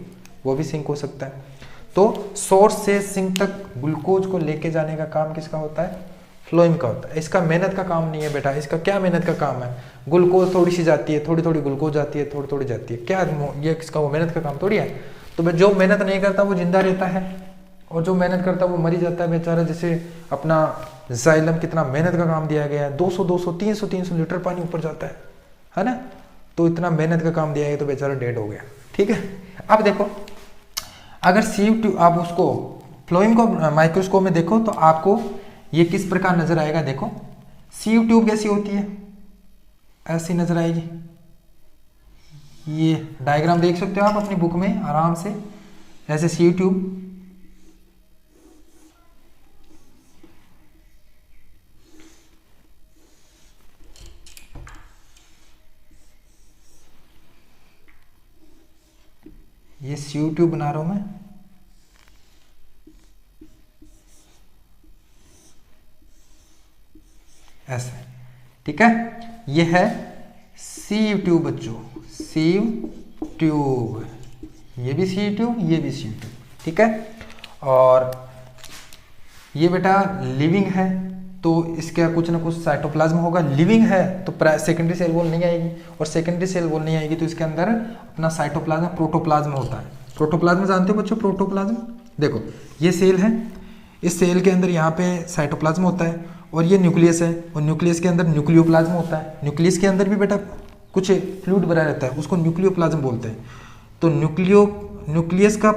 Speaker 1: वो भी सिंक हो सकता है। तो सोर्स से सिंक तक ग्लूकोज को लेके जाने का काम किसका होता है? फ्लोएम का होता है। इसका मेहनत का काम नहीं है बेटा। इसका क्या मेहनत का काम है? ग्लूकोज थोड़ी सी जाती है, थोड़ी ग्लूकोज जाती है, थोड़ी जाती है, क्या ये इसका वो मेहनत का काम थोड़ी है। तो जो मेहनत नहीं करता वो जिंदा रहता है, और जो मेहनत करता है वो मरी जाता है बेचारा। जैसे अपना जाइलम कितना मेहनत का काम दिया गया है, 200 300 लीटर पानी ऊपर जाता है ना? तो इतना मेहनत का काम दिया गया तो बेचारा डेड हो गया। ठीक है। अब देखो, अगर सीव ट्यूब आप उसको फ्लोएम को माइक्रोस्कोप में देखो तो आपको ये किस प्रकार नजर आएगा? देखो, सीव ट्यूब कैसी होती है? ऐसी नजर आएगी। ये डायग्राम देख सकते हो आप अपनी बुक में आराम से, ऐसे सीव ट्यूब। ये सीव ट्यूब बना रहा हूं मैं। ऐसे, ठीक है। ये है सीव ट्यूब बच्चों, सीव ट्यूब। ये भी सीव ट्यूब, ये भी सीव ट्यूब। ठीक है। और ये बेटा लिविंग है, तो इसका कुछ ना कुछ साइटोप्लाज्म होगा। लिविंग है तो सेकेंडरी सेल वॉल नहीं आएगी, और सेकेंडरी सेल वॉल नहीं आएगी तो इसके अंदर अपना साइटोप्लाज्म, प्रोटोप्लाज्म होता है। प्रोटोप्लाज्म जानते हो बच्चों? प्रोटोप्लाज्म देखो, ये सेल है, इस सेल के अंदर यहाँ पे साइटोप्लाज्म होता है, और ये न्यूक्लियस है, और न्यूक्लियस के अंदर न्यूक्लियोप्लाज्म होता है। न्यूक्लियस के अंदर भी बेटा कुछ फ्लूइड भरा रहता है, उसको न्यूक्लियोप्लाज्म बोलते हैं। तो न्यूक्लियस का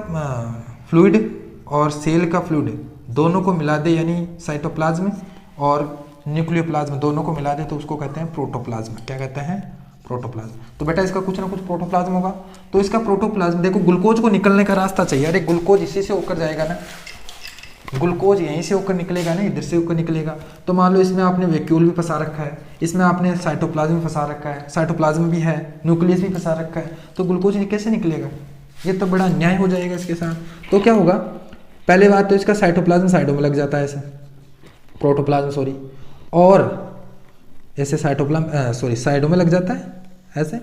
Speaker 1: फ्लूइड और सेल का फ्लूइड दोनों को मिला दे, यानी साइटोप्लाज्म और न्यूक्लियोप्लाज्म दोनों को मिला दे, तो उसको कहते हैं प्रोटोप्लाज्म। क्या कहते हैं? प्रोटोप्लाज्म। तो बेटा इसका कुछ ना कुछ प्रोटोप्लाज्म होगा। तो इसका प्रोटोप्लाज्म देखो, ग्लूकोज को निकलने का रास्ता चाहिए। अरे ग्लूकोज इसी से होकर जाएगा ना, ग्लूकोज यहीं से होकर निकलेगा ना, इधर से होकर निकलेगा। तो मान लो इसमें आपने वैक्यूल भी फंसा रखा है, इसमें आपने साइटोप्लाज्म फंसा रखा है, साइटोप्लाज्म भी है, न्यूक्लियस भी फंसा रखा है, तो ग्लूकोज कैसे निकलेगा? ये तो बड़ा अन्याय हो जाएगा इसके साथ। तो क्या होगा, पहले बात तो इसका साइटोप्लाज्म साइडों में लग जाता है ऐसे, प्रोटोप्लाज्म सॉरी, और ऐसे साइडों में लग जाता है ऐसे।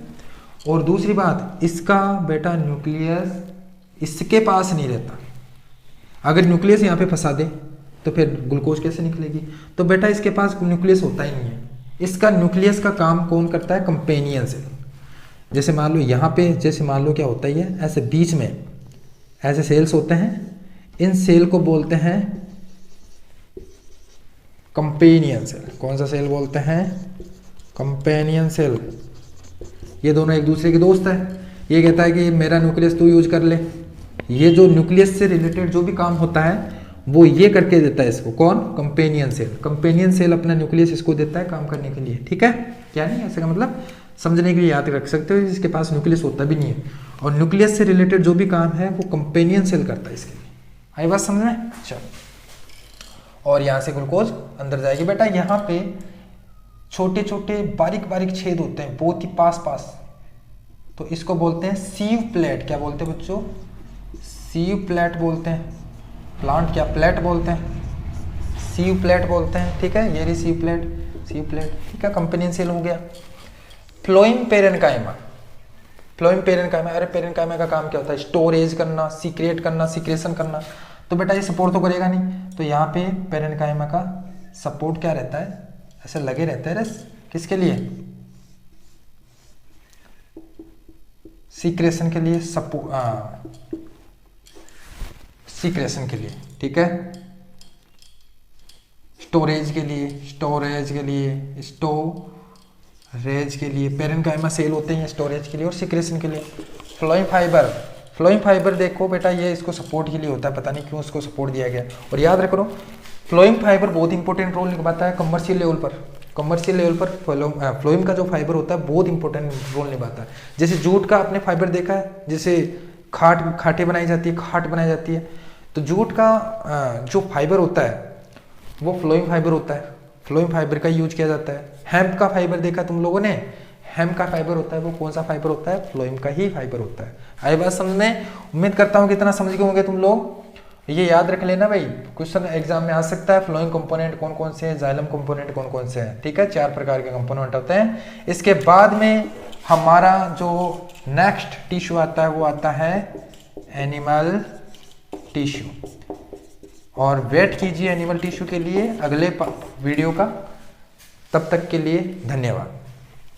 Speaker 1: और दूसरी बात, इसका बेटा न्यूक्लियस इसके पास नहीं रहता। अगर न्यूक्लियस यहाँ पे फंसा दे तो फिर ग्लूकोज कैसे निकलेगी? तो बेटा इसके पास न्यूक्लियस होता ही नहीं है। इसका न्यूक्लियस का काम कौन करता है? Companion cell. जैसे मान लो यहाँ पे, जैसे मान लो क्या होता है, ये ऐसे बीच में ऐसे सेल्स होते हैं, इन सेल को बोलते हैं कंपेनियन सेल। कौन सा सेल बोलते हैं? Companion cell. ये दोनों एक दूसरे के दोस्त है। ये कहता है कि मेरा न्यूक्लियस तू यूज कर ले। ये जो न्यूक्लियस से रिलेटेड जो भी काम होता है वो ये करके देता है इसको। कौन? Companion cell. कंपेनियन सेल अपना न्यूक्लियस इसको देता है काम करने के लिए। ठीक है, क्या नहीं ऐसे का मतलब समझने के लिए याद रख सकते हो, इसके पास न्यूक्लियस होता भी नहीं है, और न्यूक्लियस से रिलेटेड जो भी काम है वो कंपेनियन सेल करता है इसके लिए। आई बात समझ में? चलो, और यहाँ से ग्लूकोज अंदर जाएगी। बेटा यहाँ पे छोटे छोटे बारीक बारीक छेद होते हैं बहुत ही पास पास, तो इसको बोलते हैं सीव प्लेट। क्या बोलते हैं बच्चों? सीव प्लेट बोलते हैं। प्लांट क्या प्लेट बोलते हैं, सीव प्लेट बोलते हैं। ठीक है, ये रही सीव प्लेट, सीव प्लेट। ठीक है, कंपेनियन सेल हो गया। Phloem parenchyma. फ्लोइम पेरेन्काइमा, अरे पेरेन्काइमा का काम क्या होता है? स्टोरेज करना, सीक्रेट करना, सीक्रेशन करना। तो बेटा ये सपोर्ट तो करेगा नहीं, तो यहाँ पे पेरेन्काइमा का सपोर्ट क्या रहता है? ऐसे लगे रहते हैं रस, किसके लिए? सीक्रेशन के लिए, सीक्रेशन के लिए। ठीक है, स्टोरेज के लिए, स्टोरेज के लिए, स्टोरेज के लिए पेरेन्काइमा सेल होते हैं स्टोरेज के लिए और सीक्रेशन के लिए। फ्लोइम फाइबर, फ्लोइम फाइबर देखो बेटा ये इसको सपोर्ट के लिए होता है, पता नहीं क्यों उसको सपोर्ट दिया गया। और याद रखो फ्लोइम फाइबर बहुत इंपॉर्टेंट रोल निभाता है कमर्शियल लेवल पर। कमर्शियल लेवल पर फ्लोइम का जो फाइबर होता है बहुत इंपॉर्टेंट रोल निभाता है। जैसे जूट का आपने फाइबर देखा है, जैसे खाटें बनाई जाती है, खाट बनाई जाती है, तो जूट का जो फाइबर होता है वो फ्लोइम फाइबर होता है। फ्लोइम फाइबर का यूज किया जाता है। हेम्प का फाइबर देखा तुम लोगों ने, हेम्प का फाइबर होता है वो कौन सा फाइबर होता है? फ्लोइम का ही फाइबर होता है। आई बात समझ में? उम्मीद करता हूँ कितना समझ गए होंगे तुम लोग। ये याद रख लेना भाई, क्वेश्चन एग्जाम में आ सकता है। फ्लोइंग कंपोनेंट कौन कौन से हैं, जाइलम कंपोनेंट कौन कौन से हैं। ठीक है, 4 प्रकार के कंपोनेंट होते हैं। इसके बाद में हमारा जो नेक्स्ट टिश्यू आता है वो आता है एनिमल टिश्यू। और वेट कीजिए एनिमल टिश्यू के लिए अगले वीडियो का। तब तक के लिए धन्यवाद।